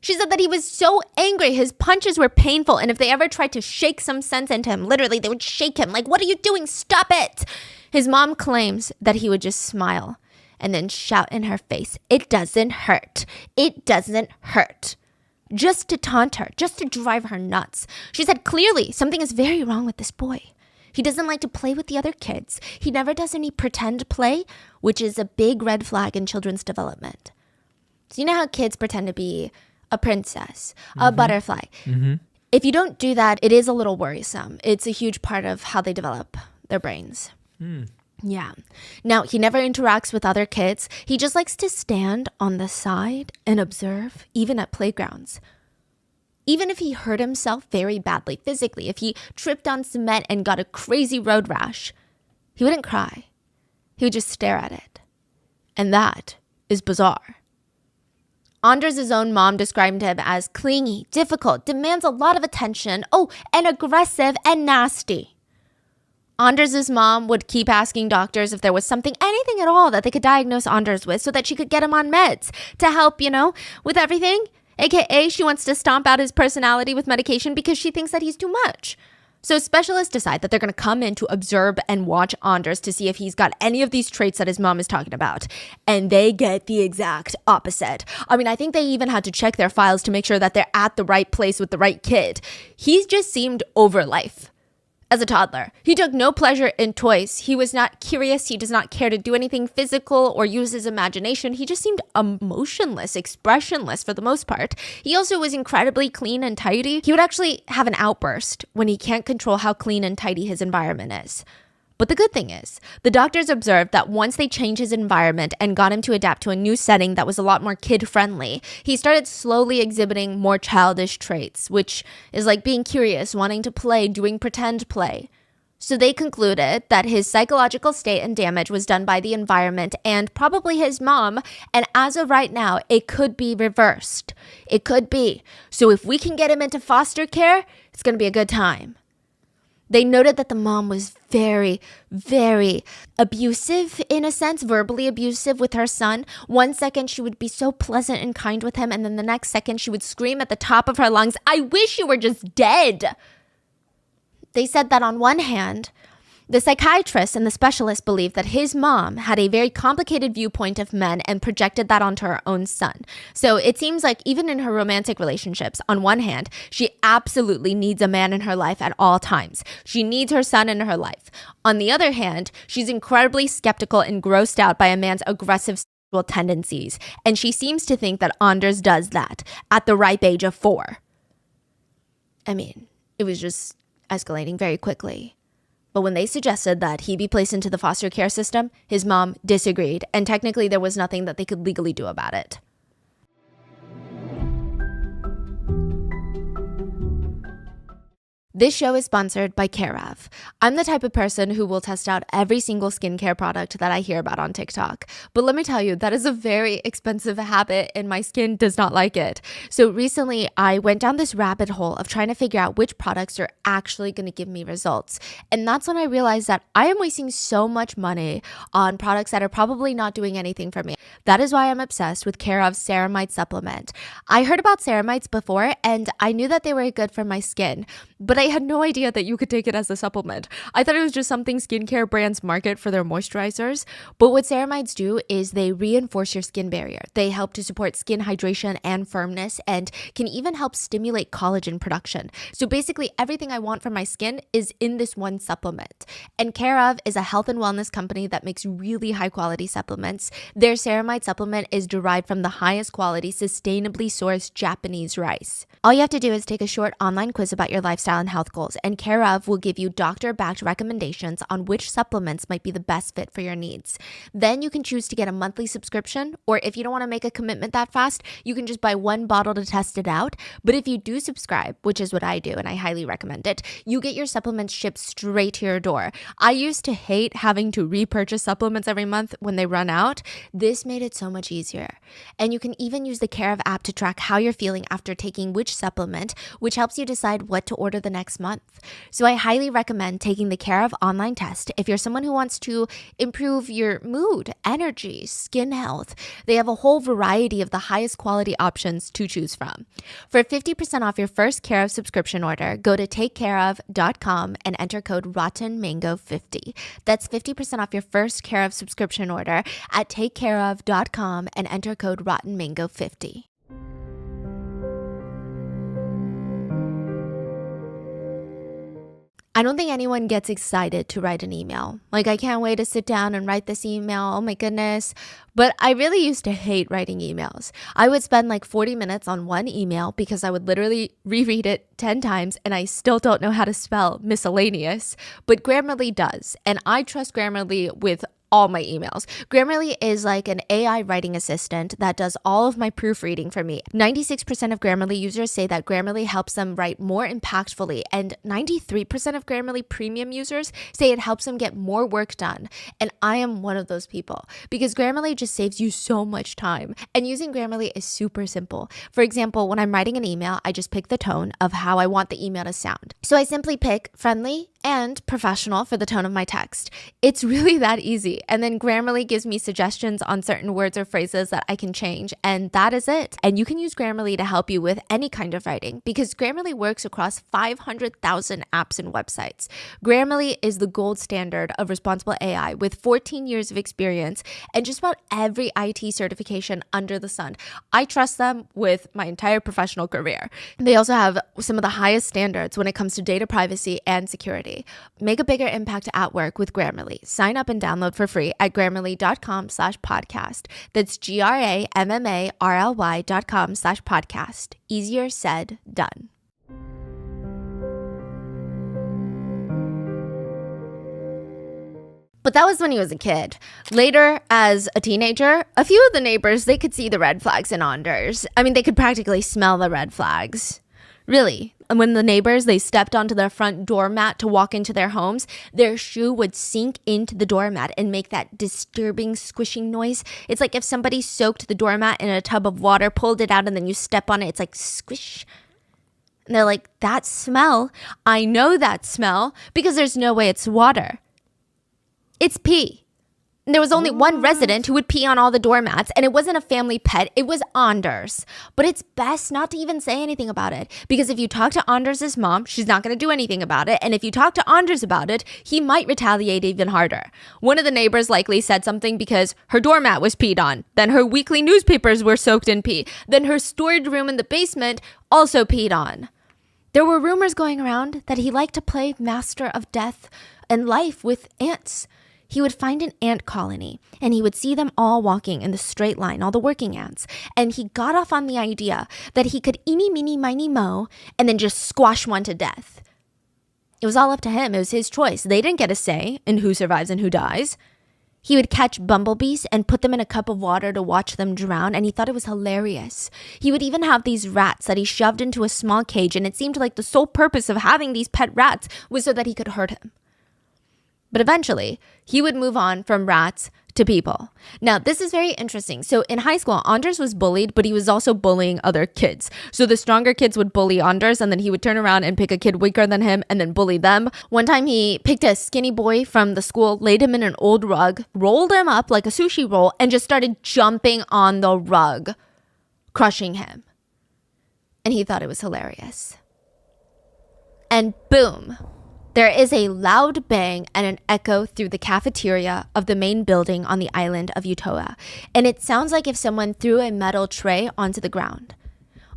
She said that he was so angry, his punches were painful, and if they ever tried to shake some sense into him, literally they would shake him like, what are you doing? Stop it! His mom claims that he would just smile and then shout in her face, it doesn't hurt. It doesn't hurt. just to taunt her, just to drive her nuts. She said, clearly, something is very wrong with this boy. He doesn't like to play with the other kids. He never does any pretend play, which is a big red flag in children's development. So you know how kids pretend to be a princess, a butterfly. If you don't do that, it is a little worrisome. It's a huge part of how they develop their brains. Yeah. Now, he never interacts with other kids. He just likes to stand on the side and observe, even at playgrounds. Even if he hurt himself very badly physically, if he tripped on cement and got a crazy road rash, he wouldn't cry. He would just stare at it. And that is bizarre. Anders' own mom described him as clingy, difficult, demands a lot of attention, and aggressive and nasty. Anders' mom would keep asking doctors if there was anything at all that they could diagnose Anders with so that she could get him on meds to help, with everything. AKA, she wants to stomp out his personality with medication because she thinks that he's too much. So specialists decide that they're going to come in to observe and watch Anders to see if he's got any of these traits that his mom is talking about. And they get the exact opposite. I think they even had to check their files to make sure that they're at the right place with the right kid. He just seemed over life. As a toddler, he took no pleasure in toys. He was not curious. He does not care to do anything physical or use his imagination. He just seemed emotionless, expressionless for the most part. He also was incredibly clean and tidy. He would actually have an outburst when he can't control how clean and tidy his environment is. But the good thing is, the doctors observed that once they changed his environment and got him to adapt to a new setting that was a lot more kid-friendly, he started slowly exhibiting more childish traits, which is like being curious, wanting to play, doing pretend play. So they concluded that his psychological state and damage was done by the environment and probably his mom, and as of right now, it could be reversed. It could be. So if we can get him into foster care, it's going to be a good time. They noted that the mom was very, very abusive, in a sense, verbally abusive with her son. One second, she would be so pleasant and kind with him, and then the next second, she would scream at the top of her lungs, "I wish you were just dead." They said that on one hand, the psychiatrist and the specialist believed that his mom had a very complicated viewpoint of men and projected that onto her own son. So it seems like even in her romantic relationships, on one hand, she absolutely needs a man in her life at all times. She needs her son in her life. On the other hand, she's incredibly skeptical and grossed out by a man's aggressive sexual tendencies. And she seems to think that Anders does that at the ripe age of 4. It was just escalating very quickly. But when they suggested that he be placed into the foster care system, his mom disagreed, and technically there was nothing that they could legally do about it. This show is sponsored by Care/of. I'm the type of person who will test out every single skincare product that I hear about on TikTok. But let me tell you, that is a very expensive habit and my skin does not like it. So recently I went down this rabbit hole of trying to figure out which products are actually going to give me results. And that's when I realized that I am wasting so much money on products that are probably not doing anything for me. That is why I'm obsessed with Care/of's ceramide supplement. I heard about ceramides before and I knew that they were good for my skin, but I had no idea that you could take it as a supplement. I thought it was just something skincare brands market for their moisturizers. But what ceramides do is they reinforce your skin barrier. They help to support skin hydration and firmness and can even help stimulate collagen production. So basically everything I want for my skin is in this one supplement. And Care/of is a health and wellness company that makes really high quality supplements. Their ceramide supplement is derived from the highest quality, sustainably sourced Japanese rice. All you have to do is take a short online quiz about your lifestyle and health goals, and Care/of will give you doctor-backed recommendations on which supplements might be the best fit for your needs. Then you can choose to get a monthly subscription, or if you don't want to make a commitment that fast, you can just buy one bottle to test it out. But if you do subscribe, which is what I do, and I highly recommend it, you get your supplements shipped straight to your door. I used to hate having to repurchase supplements every month when they run out. This made it so much easier. And you can even use the Care/of app to track how you're feeling after taking which supplement, which helps you decide what to order the next month. So I highly recommend taking the Care/of online test if you're someone who wants to improve your mood, energy, skin health. They have a whole variety of the highest quality options to choose from. For 50% off your first Care/of subscription order, go to takecareof.com and enter code RottenMango50. That's 50% off your first Care/of subscription order at takecareof.com and enter code RottenMango50. I don't think anyone gets excited to write an email. Like, I can't wait to sit down and write this email. Oh my goodness. But I really used to hate writing emails. I would spend like 40 minutes on one email because I would literally reread it 10 times and I still don't know how to spell miscellaneous. But Grammarly does. And I trust Grammarly with all my emails. Grammarly is like an AI writing assistant that does all of my proofreading for me. 96% of Grammarly users say that Grammarly helps them write more impactfully, and 93% of Grammarly premium users say it helps them get more work done. And I am one of those people because Grammarly just saves you so much time. And using Grammarly is super simple. For example, when I'm writing an email, I just pick the tone of how I want the email to sound. So I simply pick friendly and professional for the tone of my text. It's really that easy. And then Grammarly gives me suggestions on certain words or phrases that I can change. And that is it. And you can use Grammarly to help you with any kind of writing because Grammarly works across 500,000 apps and websites. Grammarly is the gold standard of responsible AI with 14 years of experience and just about every IT certification under the sun. I trust them with my entire professional career. They also have some of the highest standards when it comes to data privacy and security. Make a bigger impact at work with Grammarly. Sign up and download for free at grammarly.com/podcast. That's GRAMMARLY.com/podcast. Easier said, done. But that was when he was a kid. Later, as a teenager, a few of the neighbors, they could see the red flags in Anders. I mean, they could practically smell the red flags. Really. And when the neighbors, they stepped onto their front doormat to walk into their homes, their shoe would sink into the doormat and make that disturbing squishing noise. It's like if somebody soaked the doormat in a tub of water, pulled it out, and then you step on it, it's like squish. And they're like, that smell, I know that smell because there's no way it's water. It's pee. There was only one resident who would pee on all the doormats, and it wasn't a family pet, it was Anders. But it's best not to even say anything about it, because if you talk to Anders' mom, she's not going to do anything about it, and if you talk to Anders about it, he might retaliate even harder. One of the neighbors likely said something because her doormat was peed on, then her weekly newspapers were soaked in pee, then her storage room in the basement also peed on. There were rumors going around that he liked to play Master of Death and Life with ants. He would find an ant colony and he would see them all walking in the straight line, all the working ants. And he got off on the idea that he could eeny, meeny, miny, moe, and then just squash one to death. It was all up to him. It was his choice. They didn't get a say in who survives and who dies. He would catch bumblebees and put them in a cup of water to watch them drown, and he thought it was hilarious. He would even have these rats that he shoved into a small cage, and it seemed like the sole purpose of having these pet rats was so that he could hurt him. But eventually, he would move on from rats to people. Now, this is very interesting. So in high school, Anders was bullied, but he was also bullying other kids. So the stronger kids would bully Anders, and then he would turn around and pick a kid weaker than him and then bully them. One time, he picked a skinny boy from the school, laid him in an old rug, rolled him up like a sushi roll, and just started jumping on the rug, crushing him. And he thought it was hilarious. And boom. There is a loud bang and an echo through the cafeteria of the main building on the island of Utøya, and it sounds like if someone threw a metal tray onto the ground.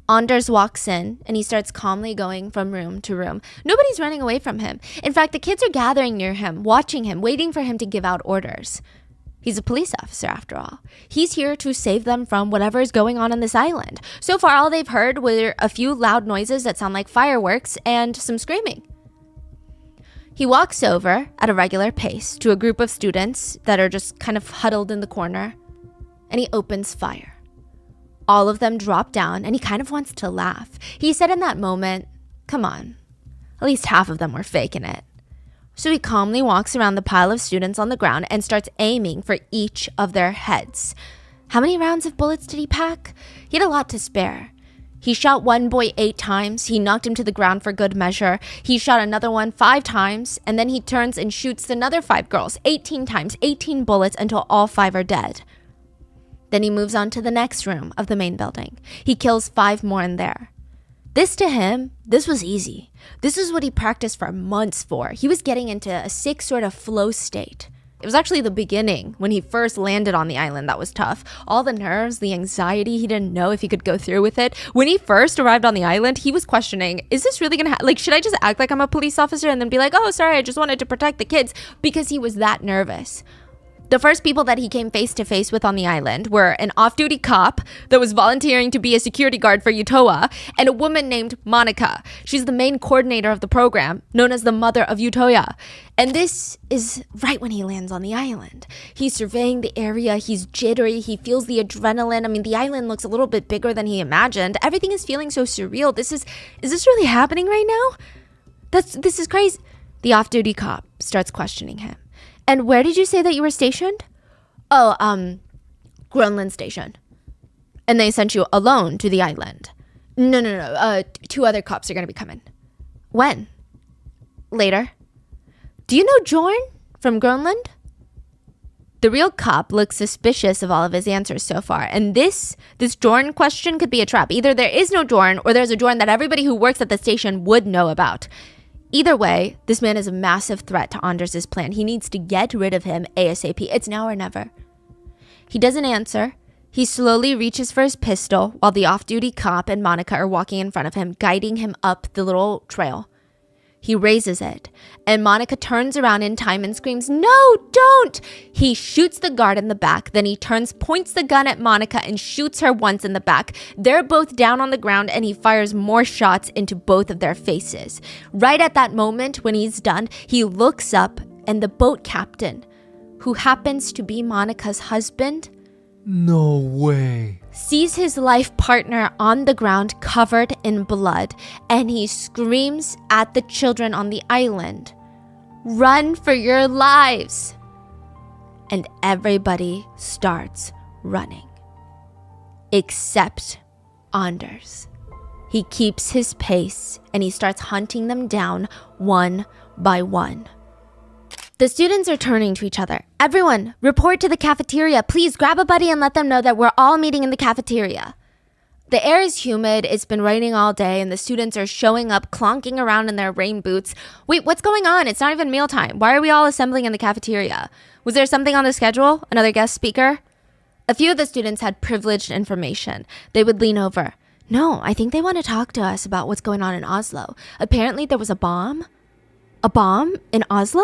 Anders walks in, and he starts calmly going from room to room. Nobody's running away from him. In fact, the kids are gathering near him, watching him, waiting for him to give out orders. He's a police officer, after all. He's here to save them from whatever is going on this island. So far, all they've heard were a few loud noises that sound like fireworks and some screaming. He walks over at a regular pace to a group of students that are just kind of huddled in the corner, and he opens fire. All of them drop down, and he kind of wants to laugh. He said in that moment, come on, at least half of them were faking it. So he calmly walks around the pile of students on the ground and starts aiming for each of their heads. How many rounds of bullets did he pack? He had a lot to spare. He shot one boy 8 times. He knocked him to the ground for good measure. He shot another one 5 times, and then he turns and shoots another 5 girls 18 times, 18 bullets until all 5 are dead. Then he moves on to the next room of the main building. He kills 5 more in there. This to him, this was easy. This is what he practiced for months for. He was getting into a sick sort of flow state. It was actually the beginning when he first landed on the island that was tough. All the nerves, the anxiety, he didn't know if he could go through with it. When he first arrived on the island, he was questioning, is this really gonna like, should I just act like I'm a police officer and then be like, oh, sorry, I just wanted to protect the kids, because he was that nervous. The first people that he came face to face with on the island were an off-duty cop that was volunteering to be a security guard for Utøya, and a woman named Monica. She's the main coordinator of the program, known as the Mother of Utøya. And this is right when he lands on the island. He's surveying the area, he's jittery, he feels the adrenaline. I mean, the island looks a little bit bigger than he imagined. Everything is feeling so surreal. Is this really happening right now? This is crazy. The off-duty cop starts questioning him. And where did you say that you were stationed? Oh, Grönland station. And they sent you alone to the island? No. 2 other cops are going to be coming. When? Later. Do you know Jorn from Grönland? The real cop looks suspicious of all of his answers so far. And this Jorn question could be a trap. Either there is no Jorn, or there's a Jorn that everybody who works at the station would know about. Either way, this man is a massive threat to Anders' plan. He needs to get rid of him ASAP. It's now or never. He doesn't answer. He slowly reaches for his pistol while the off-duty cop and Monica are walking in front of him, guiding him up the little trail. He raises it, and Monica turns around in time and screams, "No, don't!" He shoots the guard in the back, then he turns, points the gun at Monica, and shoots her once in the back. They're both down on the ground, and he fires more shots into both of their faces. Right at that moment, when he's done, he looks up, and the boat captain, who happens to be Monica's husband, No way. sees his life partner on the ground covered in blood, and he screams at the children on the island, "Run for your lives!" And everybody starts running. Except Anders. He keeps his pace, and he starts hunting them down one by one. The students are turning to each other. "Everyone, report to the cafeteria. Please grab a buddy and let them know that we're all meeting in the cafeteria." The air is humid, it's been raining all day, and the students are showing up, clonking around in their rain boots. Wait, what's going on? It's not even mealtime. Why are we all assembling in the cafeteria? Was there something on the schedule? Another guest speaker? A few of the students had privileged information. They would lean over. "No, I think they want to talk to us about what's going on in Oslo. Apparently there was a bomb." "A bomb in Oslo?"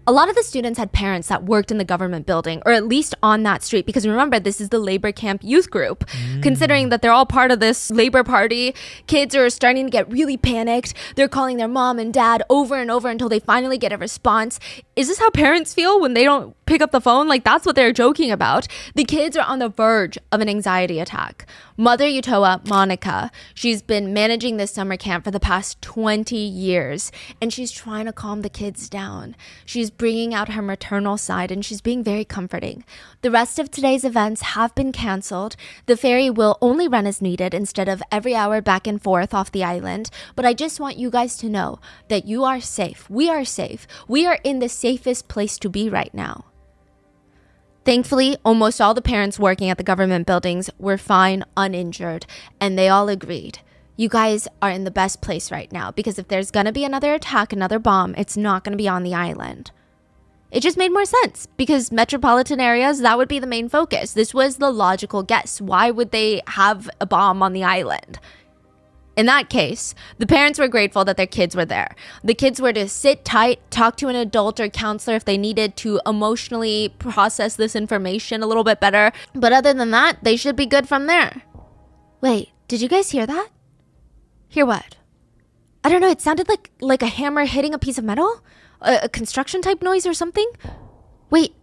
A lot of the students had parents that worked in the government building, or at least on that street, because remember, this is the labor camp youth group. Considering that they're all part of this labor party, kids are starting to get really panicked. They're calling their mom and dad over and over until they finally get a response. Is this how parents feel when they don't pick up the phone? Like, that's what they're joking about. The kids are on the verge of an anxiety attack. Mother Utøya, Monica, she's been managing this summer camp for the past 20 years, and she's trying to calm the kids down. She's bringing out her maternal side, and she's being very comforting. The rest of today's events have been canceled. The ferry will only run as needed instead of every hour back and forth off the island. But I just want you guys to know that you are safe. We are safe. We are in the safest place to be right now. Thankfully, almost all the parents working at the government buildings were fine, uninjured, and they all agreed. You guys are in the best place right now, because if there's gonna be another attack, another bomb, it's not gonna be on the island. It just made more sense, because metropolitan areas, that would be the main focus. This was the logical guess. Why would they have a bomb on the island? In that case, the parents were grateful that their kids were there. The kids were to sit tight, talk to an adult or counselor if they needed to emotionally process this information a little bit better. But other than that, they should be good from there. Wait, did you guys hear that? Hear what? I don't know, it sounded like a hammer hitting a piece of metal? A construction type noise or something? Wait,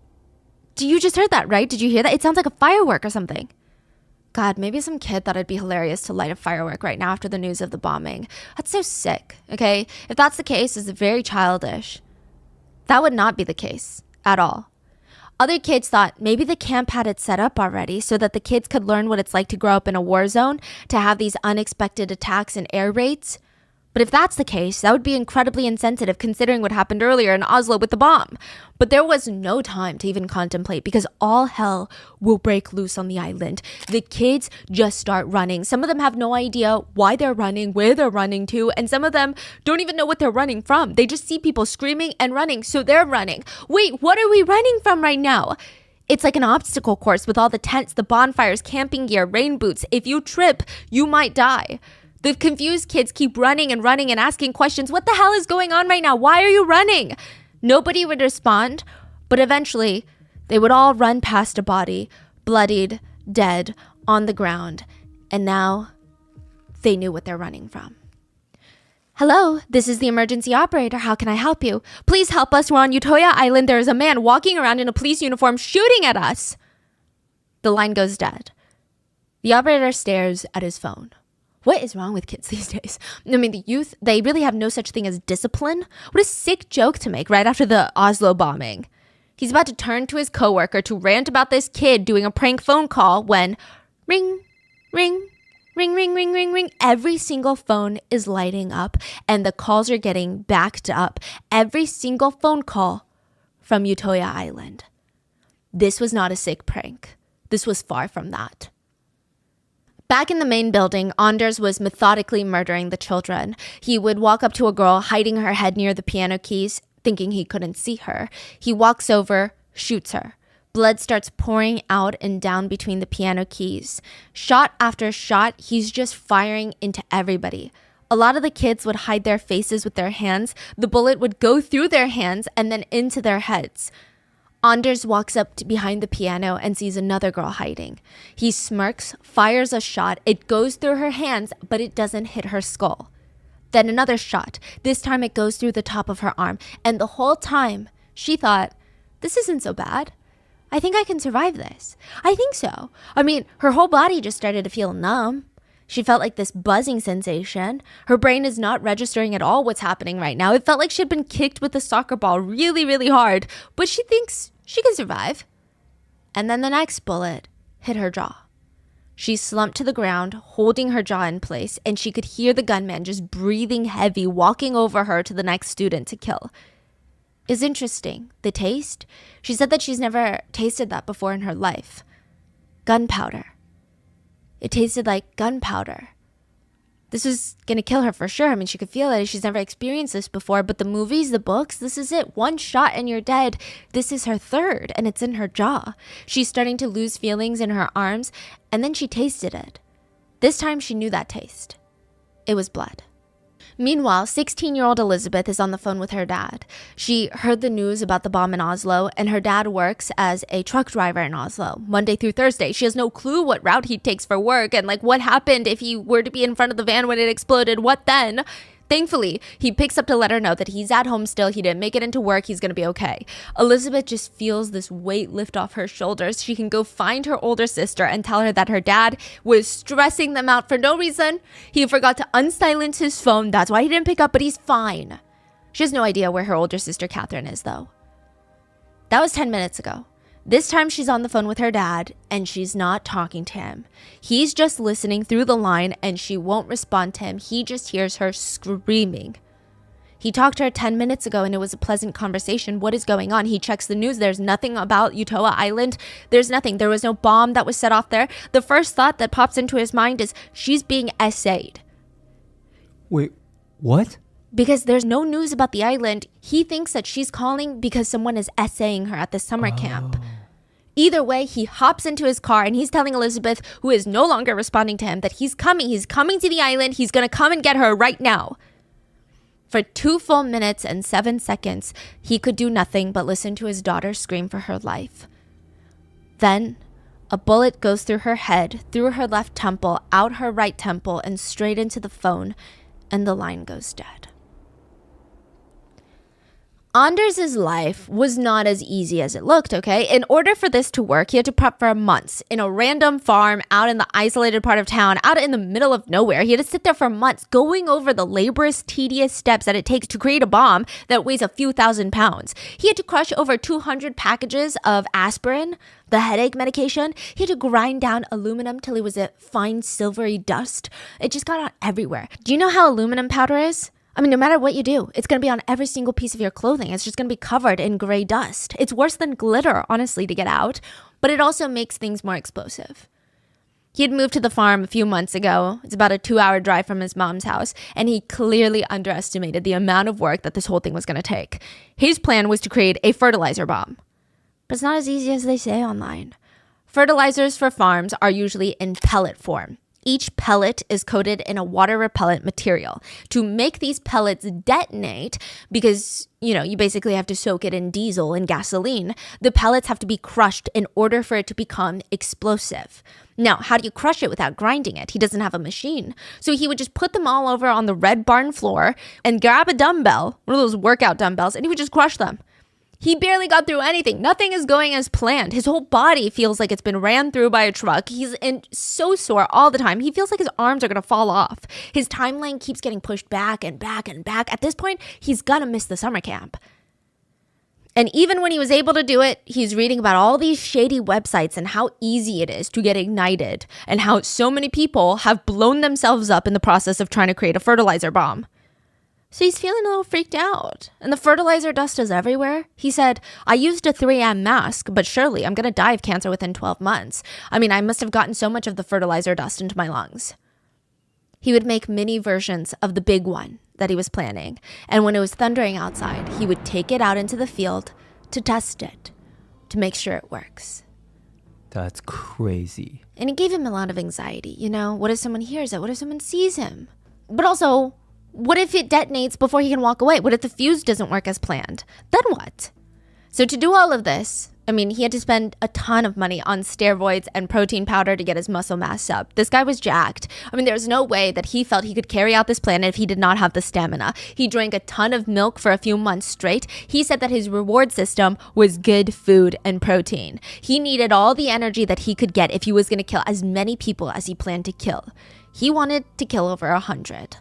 you just heard that, right? Did you hear that? It sounds like a firework or something. God, maybe some kid thought it'd be hilarious to light a firework right now after the news of the bombing. That's so sick, okay? If that's the case, it's very childish. That would not be the case at all. Other kids thought maybe the camp had it set up already so that the kids could learn what it's like to grow up in a war zone, to have these unexpected attacks and air raids. But if that's the case, that would be incredibly insensitive considering what happened earlier in Oslo with the bomb. But there was no time to even contemplate because all hell will break loose on the island. The kids just start running. Some of them have no idea why they're running, where they're running to, and some of them don't even know what they're running from. They just see people screaming and running, so they're running. Wait, what are we running from right now? It's like an obstacle course with all the tents, the bonfires, camping gear, rain boots. If you trip, you might die. The confused kids keep running and asking questions. What the hell is going on right now? Why are you running? Nobody would respond, but eventually they would all run past a body, bloodied, dead, on the ground. And now they knew what they're running from. Hello, this is the emergency operator. How can I help you? Please help us. We're on Utøya Island. There is a man walking around in a police uniform shooting at us. The line goes dead. The operator stares at his phone. What is wrong with kids these days? I mean, the youth, they really have no such thing as discipline. What a sick joke to make right after the Oslo bombing. He's about to turn to his coworker to rant about this kid doing a prank phone call when ring, ring, ring, ring, ring, ring, ring. Every single phone is lighting up and the calls are getting backed up. Every single phone call from Utøya Island. This was not a sick prank. This was far from that. Back in the main building, Anders was methodically murdering the children. He would walk up to a girl hiding her head near the piano keys, thinking he couldn't see her. He walks over, shoots her. Blood starts pouring out and down between the piano keys. Shot after shot, he's just firing into everybody. A lot of the kids would hide their faces with their hands. The bullet would go through their hands and then into their heads. Anders walks up to behind the piano and sees another girl hiding. He smirks, fires a shot. It goes through her hands, but it doesn't hit her skull. Then another shot. This time it goes through the top of her arm. And the whole time, she thought, this isn't so bad. I think I can survive this. I think so. I mean, her whole body just started to feel numb. She felt like this buzzing sensation. Her brain is not registering at all what's happening right now. It felt like she'd been kicked with a soccer ball really, really hard, but she thinks she can survive. And then the next bullet hit her jaw. She slumped to the ground, holding her jaw in place, and she could hear the gunman just breathing heavy, walking over her to the next student to kill. It's interesting. The taste? She said that she's never tasted that before in her life. Gunpowder. It tasted like gunpowder. This was going to kill her for sure. I mean, she could feel it. She's never experienced this before. But the movies, the books, this is it. One shot and you're dead. This is her third, and it's in her jaw. She's starting to lose feelings in her arms, and then she tasted it. This time she knew that taste. It was blood. Meanwhile, 16-year-old Elizabeth is on the phone with her dad. She heard the news about the bomb in Oslo, and her dad works as a truck driver in Oslo, Monday through Thursday. She has no clue what route he takes for work and what happened if he were to be in front of the van when it exploded. What then? Thankfully, he picks up to let her know that he's at home still. He didn't make it into work. He's going to be okay. Elizabeth just feels this weight lift off her shoulders. She can go find her older sister and tell her that her dad was stressing them out for no reason. He forgot to unsilence his phone. That's why he didn't pick up, but he's fine. She has no idea where her older sister, Catherine, is, though. That was 10 minutes ago. This time she's on the phone with her dad and she's not talking to him. He's just listening through the line and she won't respond to him. He just hears her screaming. He talked to her 10 minutes ago and it was a pleasant conversation. What is going on? He checks the news. There's nothing about Utøya Island. There's nothing. There was no bomb that was set off there. The first thought that pops into his mind is she's being essayed. Wait, what? Because there's no news about the island. He thinks that she's calling because someone is essaying her at the summer camp. Either way, he hops into his car and he's telling Elizabeth, who is no longer responding to him, that he's coming. He's coming to the island. He's going to come and get her right now. For 2 full minutes and 7 seconds, he could do nothing but listen to his daughter scream for her life. Then, a bullet goes through her head, through her left temple, out her right temple, and straight into the phone, and the line goes dead. Anders' life was not as easy as it looked, okay? In order for this to work, he had to prep for months in a random farm out in the isolated part of town, out in the middle of nowhere. He had to sit there for months going over the laborious, tedious steps that it takes to create a bomb that weighs a few thousand pounds. He had to crush over 200 packages of aspirin, the headache medication. He had to grind down aluminum till it was a fine silvery dust. It just got on everywhere. Do you know how aluminum powder is? I mean, no matter what you do, it's going to be on every single piece of your clothing. It's just going to be covered in gray dust. It's worse than glitter, honestly, to get out, but it also makes things more explosive. He had moved to the farm a few months ago. It's about a 2-hour drive from his mom's house, and he clearly underestimated the amount of work that this whole thing was going to take. His plan was to create a fertilizer bomb. But it's not as easy as they say online. Fertilizers for farms are usually in pellet form. Each pellet is coated in a water-repellent material. To make these pellets detonate, because, you basically have to soak it in diesel and gasoline, the pellets have to be crushed in order for it to become explosive. Now, how do you crush it without grinding it? He doesn't have a machine. So he would just put them all over on the red barn floor and grab a dumbbell, one of those workout dumbbells, and he would just crush them. He barely got through anything. Nothing is going as planned. His whole body feels like it's been ran through by a truck. He's so sore all the time. He feels like his arms are going to fall off. His timeline keeps getting pushed back and back and back. At this point, he's going to miss the summer camp. And even when he was able to do it, he's reading about all these shady websites and how easy it is to get ignited and how so many people have blown themselves up in the process of trying to create a fertilizer bomb. So he's feeling a little freaked out. And the fertilizer dust is everywhere. He said, I used a 3M mask, but surely I'm going to die of cancer within 12 months. I mean, I must have gotten so much of the fertilizer dust into my lungs. He would make mini versions of the big one that he was planning. And when it was thundering outside, he would take it out into the field to test it, to make sure it works. That's crazy. And it gave him a lot of anxiety. What if someone hears it? What if someone sees him? But also, what if it detonates before he can walk away? What if the fuse doesn't work as planned? Then what? So to do all of this, he had to spend a ton of money on steroids and protein powder to get his muscle mass up. This guy was jacked. There's no way that he felt he could carry out this plan if he did not have the stamina. He drank a ton of milk for a few months straight. He said that his reward system was good food and protein. He needed all the energy that he could get if he was going to kill as many people as he planned to kill. He wanted to kill over 100.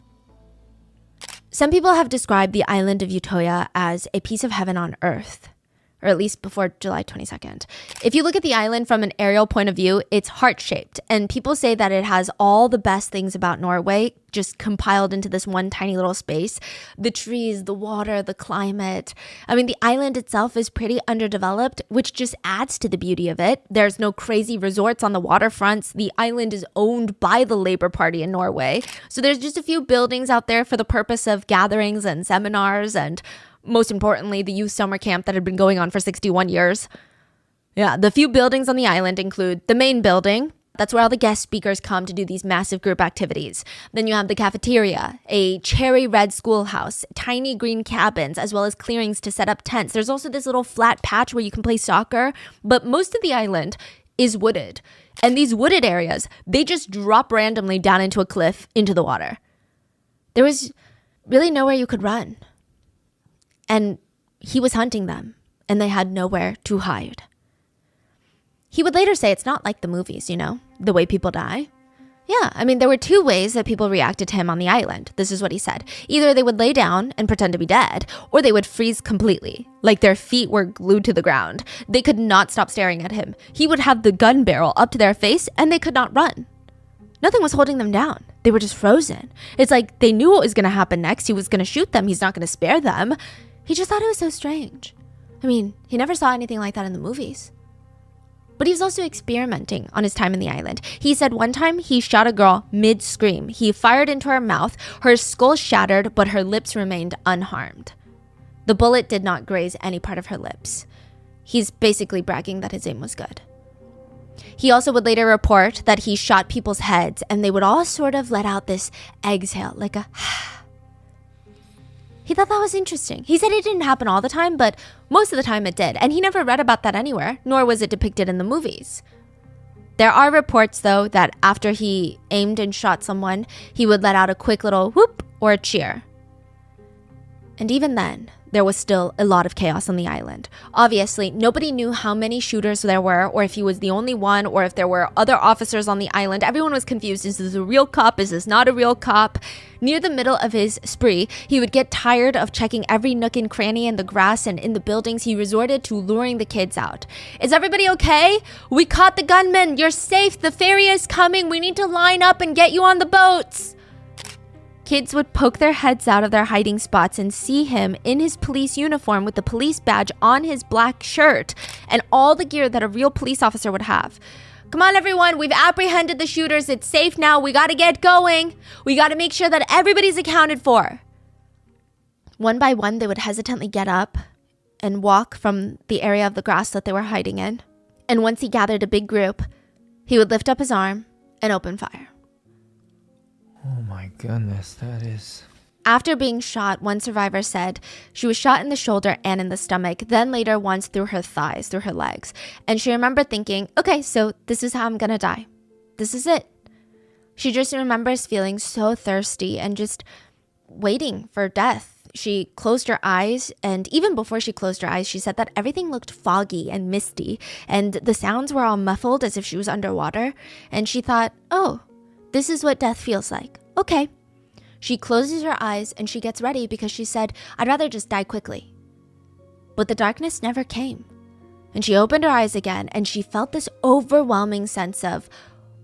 Some people have described the island of Utøya as a piece of heaven on earth, or at least before July 22nd. If you look at the island from an aerial point of view, it's heart-shaped, and people say that it has all the best things about Norway just compiled into this one tiny little space. The trees, the water, the climate. The island itself is pretty underdeveloped, which just adds to the beauty of it. There's no crazy resorts on the waterfronts. The island is owned by the Labour Party in Norway. So there's just a few buildings out there for the purpose of gatherings and seminars and, most importantly, the youth summer camp that had been going on for 61 years. Yeah, the few buildings on the island include the main building. That's where all the guest speakers come to do these massive group activities. Then you have the cafeteria, a cherry red schoolhouse, tiny green cabins, as well as clearings to set up tents. There's also this little flat patch where you can play soccer. But most of the island is wooded. And these wooded areas, they just drop randomly down into a cliff into the water. There was really nowhere you could run. And he was hunting them, and they had nowhere to hide. He would later say it's not like the movies, the way people die. Yeah, there were two ways that people reacted to him on the island. This is what he said. Either they would lay down and pretend to be dead, or they would freeze completely, like their feet were glued to the ground. They could not stop staring at him. He would have the gun barrel up to their face, and they could not run. Nothing was holding them down. They were just frozen. It's like they knew what was going to happen next. He was going to shoot them. He's not going to spare them. He just thought it was so strange. He never saw anything like that in the movies. But he was also experimenting on his time in the island. He said one time he shot a girl mid-scream. He fired into her mouth. Her skull shattered, but her lips remained unharmed. The bullet did not graze any part of her lips. He's basically bragging that his aim was good. He also would later report that he shot people's heads, and they would all sort of let out this exhale, like a He thought that was interesting. He said it didn't happen all the time, but most of the time it did. And he never read about that anywhere, nor was it depicted in the movies. There are reports, though, that after he aimed and shot someone, he would let out a quick little whoop or a cheer. And even then, there was still a lot of chaos on the island. Obviously, nobody knew how many shooters there were, or if he was the only one, or if there were other officers on the island. Everyone was confused. Is this a real cop? Is this not a real cop? Near the middle of his spree, he would get tired of checking every nook and cranny in the grass and in the buildings. He resorted to luring the kids out. Is everybody okay? We caught the gunman. You're safe. The ferry is coming. We need to line up and get you on the boats. Kids would poke their heads out of their hiding spots and see him in his police uniform with the police badge on his black shirt and all the gear that a real police officer would have. Come on, everyone. We've apprehended the shooters. It's safe now. We got to get going. We got to make sure that everybody's accounted for. One by one, they would hesitantly get up and walk from the area of the grass that they were hiding in. And once he gathered a big group, he would lift up his arm and open fire. Oh my goodness, that is... After being shot, one survivor said she was shot in the shoulder and in the stomach, then later once through her thighs, through her legs. And she remembered thinking, okay, so this is how I'm gonna die. This is it. She just remembers feeling so thirsty and just waiting for death. She closed her eyes, and even before she closed her eyes, she said that everything looked foggy and misty, and the sounds were all muffled as if she was underwater. And she thought, oh, this is what death feels like. Okay. She closes her eyes and she gets ready because she said, I'd rather just die quickly. But the darkness never came. And she opened her eyes again and she felt this overwhelming sense of,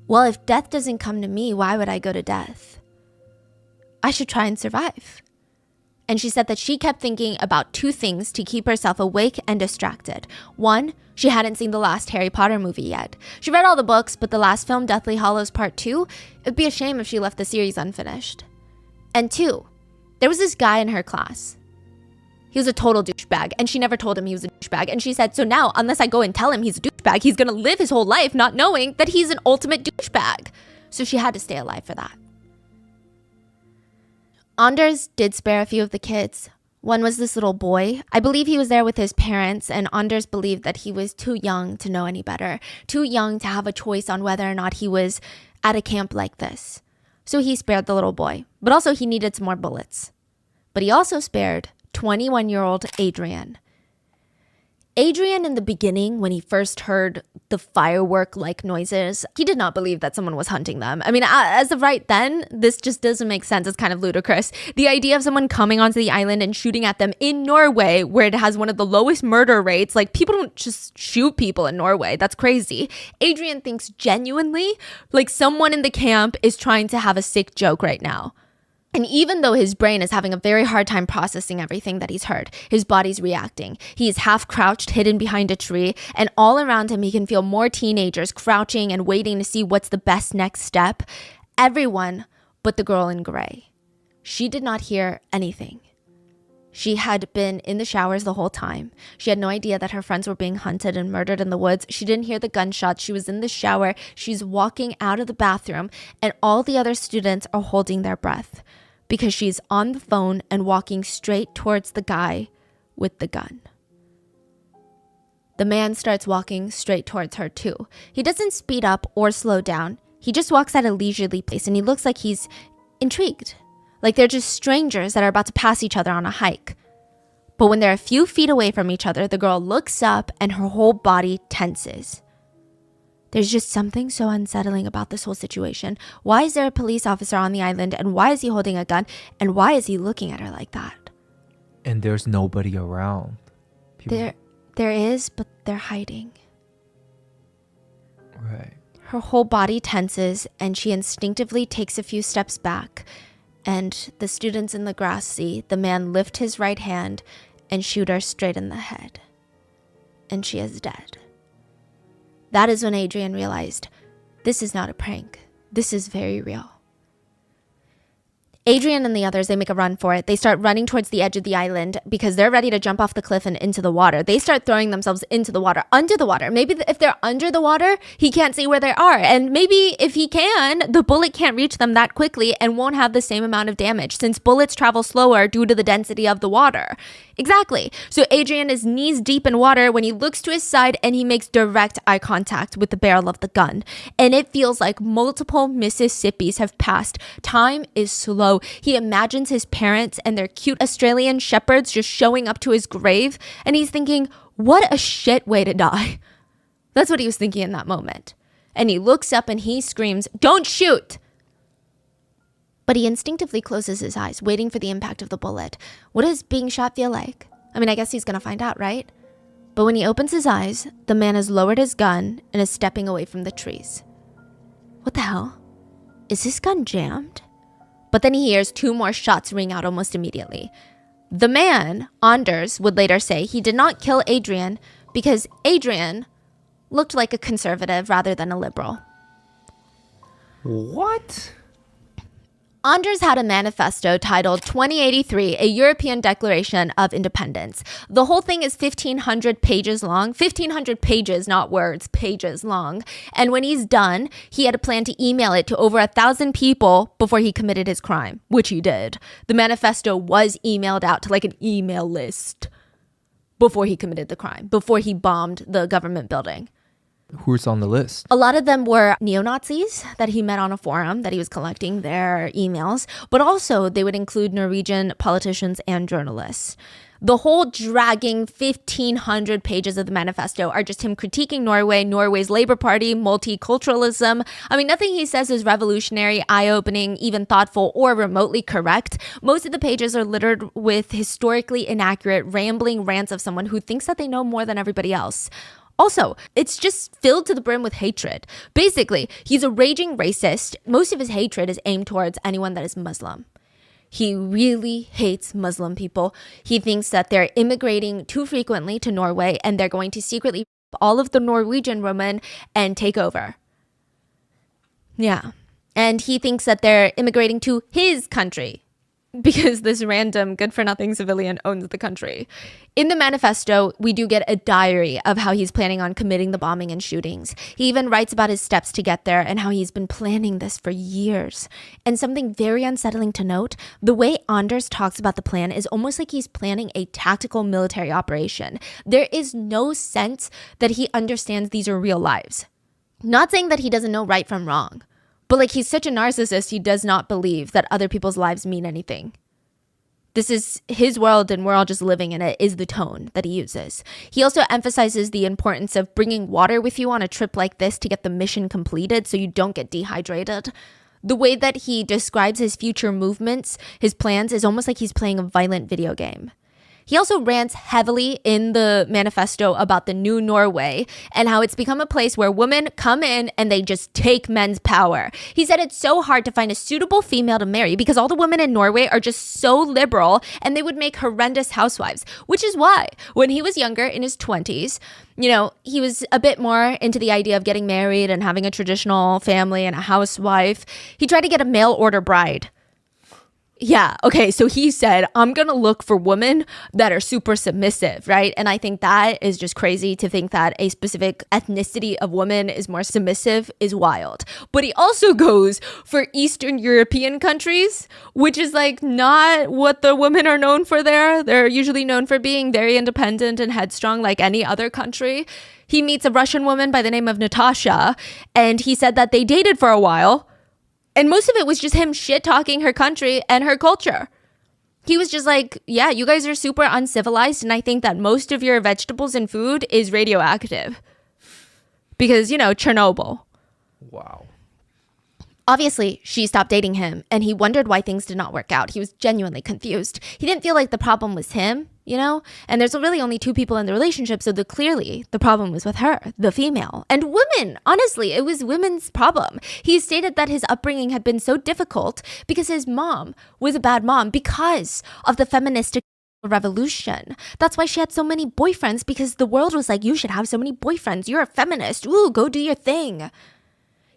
well, if death doesn't come to me, why would I go to death? I should try and survive. And she said that she kept thinking about two things to keep herself awake and distracted. One, she hadn't seen the last Harry Potter movie yet. She read all the books, but the last film, Deathly Hallows Part 2, it'd be a shame if she left the series unfinished. And two, there was this guy in her class. He was a total douchebag, and she never told him he was a douchebag. And she said, so now, unless I go and tell him he's a douchebag, he's gonna live his whole life not knowing that he's an ultimate douchebag. So she had to stay alive for that. Anders did spare a few of the kids. One was this little boy. I believe he was there with his parents, and Anders believed that he was too young to know any better, too young to have a choice on whether or not he was at a camp like this. So he spared the little boy, but also he needed some more bullets. But he also spared 21-year-old Adrian. Adrian, in the beginning, when he first heard the firework-like noises, he did not believe that someone was hunting them. I mean, as of right then, this just doesn't make sense. It's kind of ludicrous. The idea of someone coming onto the island and shooting at them in Norway, where it has one of the lowest murder rates, like, people don't just shoot people in Norway. That's crazy. Adrian thinks genuinely, like, someone in the camp is trying to have a sick joke right now. And even though his brain is having a very hard time processing everything that he's heard, his body's reacting. He is half crouched, hidden behind a tree, and all around him he can feel more teenagers crouching and waiting to see what's the best next step. Everyone but the girl in gray. She did not hear anything. She had been in the showers the whole time. She had no idea that her friends were being hunted and murdered in the woods. She didn't hear the gunshots. She was in the shower. She's walking out of the bathroom, and all the other students are holding their breath because she's on the phone and walking straight towards the guy with the gun. The man starts walking straight towards her too. He doesn't speed up or slow down. He just walks at a leisurely pace, and he looks like he's intrigued. Like they're just strangers that are about to pass each other on a hike. But when they're a few feet away from each other, the girl looks up and her whole body tenses. There's just something so unsettling about this whole situation. Why is there a police officer on the island, and why is he holding a gun, and why is he looking at her like that? And there's nobody around. There is, but they're hiding. Right. Her whole body tenses, and she instinctively takes a few steps back. And the students in the grass see the man lift his right hand and shoot her straight in the head. And she is dead. That is when Adrian realized, this is not a prank. This is very real. Adrian and the others, they make a run for it. They start running towards the edge of the island because they're ready to jump off the cliff and into the water. They start throwing themselves into the water, under the water. Maybe if they're under the water, he can't see where they are. And maybe if he can, the bullet can't reach them that quickly and won't have the same amount of damage since bullets travel slower due to the density of the water. Exactly. So Adrian is knees deep in water when he looks to his side and he makes direct eye contact with the barrel of the gun. And it feels like multiple Mississippis have passed. Time is slow. He imagines his parents and their cute Australian shepherds just showing up to his grave. And he's thinking, what a shit way to die. That's what he was thinking in that moment. And he looks up and he screams, "Don't shoot!" But he instinctively closes his eyes, waiting for the impact of the bullet. What does being shot feel like? I mean, I guess he's gonna find out, right? But when he opens his eyes, the man has lowered his gun and is stepping away from the trees. What the hell? Is his gun jammed? But then he hears 2 more shots ring out almost immediately. The man, Anders, would later say he did not kill Adrian because Adrian looked like a conservative rather than a liberal. What? Anders had a manifesto titled 2083, a European Declaration of Independence. The whole thing is 1,500 pages long. 1,500 pages, not words, pages long. And when he's done, he had a plan to email it to over 1,000 people before he committed his crime, which he did. The manifesto was emailed out to like an email list before he committed the crime, before he bombed the government building. Who's on the list? A lot of them were neo-Nazis that he met on a forum that he was collecting their emails, but also they would include Norwegian politicians and journalists. The whole dragging 1,500 pages of the manifesto are just him critiquing Norway, Norway's Labour Party, multiculturalism. I mean, nothing he says is revolutionary, eye-opening, even thoughtful, or remotely correct. Most of the pages are littered with historically inaccurate, rambling rants of someone who thinks that they know more than everybody else. Also, it's just filled to the brim with hatred. Basically, he's a raging racist. Most of his hatred is aimed towards anyone that is Muslim. He really hates Muslim people. He thinks that they're immigrating too frequently to Norway and they're going to secretly rape all of the Norwegian women and take over. Yeah. And he thinks that they're immigrating to his country because this random good-for-nothing civilian owns the country. In the manifesto, we do get a diary of how he's planning on committing the bombing and shootings. He even writes about his steps to get there and how he's been planning this for years. And something very unsettling to note, the way Anders talks about the plan is almost like he's planning a tactical military operation. There is no sense that he understands these are real lives. Not saying that he doesn't know right from wrong, but like he's such a narcissist, he does not believe that other people's lives mean anything. This is his world and we're all just living in it is the tone that he uses. He also emphasizes the importance of bringing water with you on a trip like this to get the mission completed so you don't get dehydrated. The way that he describes his future movements, his plans, is almost like he's playing a violent video game. He also rants heavily in the manifesto about the new Norway and how it's become a place where women come in and they just take men's power. He said it's so hard to find a suitable female to marry because all the women in Norway are just so liberal and they would make horrendous housewives, which is why when he was younger in his 20s, you know, he was a bit more into the idea of getting married and having a traditional family and a housewife. He tried to get a mail order bride. Yeah, okay, so he said, I'm gonna look for women that are super submissive, right? And I think that is just crazy to think that a specific ethnicity of woman is more submissive is wild. But he also goes for Eastern European countries, which is like not what the women are known for there. They're usually known for being very independent and headstrong like any other country. He meets a Russian woman by the name of Natasha, and he said that they dated for a while. And most of it was just him shit-talking her country and her culture. He was just like, yeah, you guys are super uncivilized, and I think that most of your vegetables and food is radioactive. Because, you know, Chernobyl. Wow. Obviously, she stopped dating him, and he wondered why things did not work out. He was genuinely confused. He didn't feel like the problem was him, you know? And there's really only 2 people in the relationship, so clearly the problem was with her, the female. And women, honestly, it was women's problem. He stated that his upbringing had been so difficult because his mom was a bad mom because of the feministic revolution. That's why she had so many boyfriends, because the world was like, you should have so many boyfriends. You're a feminist. Ooh, go do your thing.